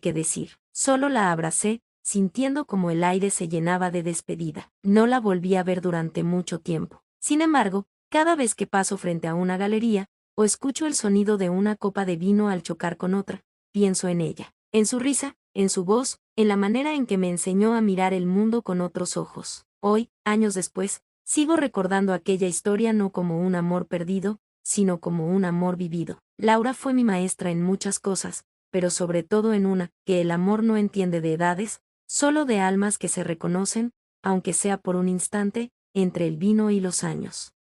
qué decir. Solo la abracé, sintiendo como el aire se llenaba de despedida. No la volví a ver durante mucho tiempo. Sin embargo, cada vez que paso frente a una galería, o escucho el sonido de una copa de vino al chocar con otra, pienso en ella, en su risa, en su voz, en la manera en que me enseñó a mirar el mundo con otros ojos. Hoy, años después, sigo recordando aquella historia no como un amor perdido, sino como un amor vivido. Laura fue mi maestra en muchas cosas, pero sobre todo en una, que el amor no entiende de edades, solo de almas que se reconocen, aunque sea por un instante, entre el vino y los años.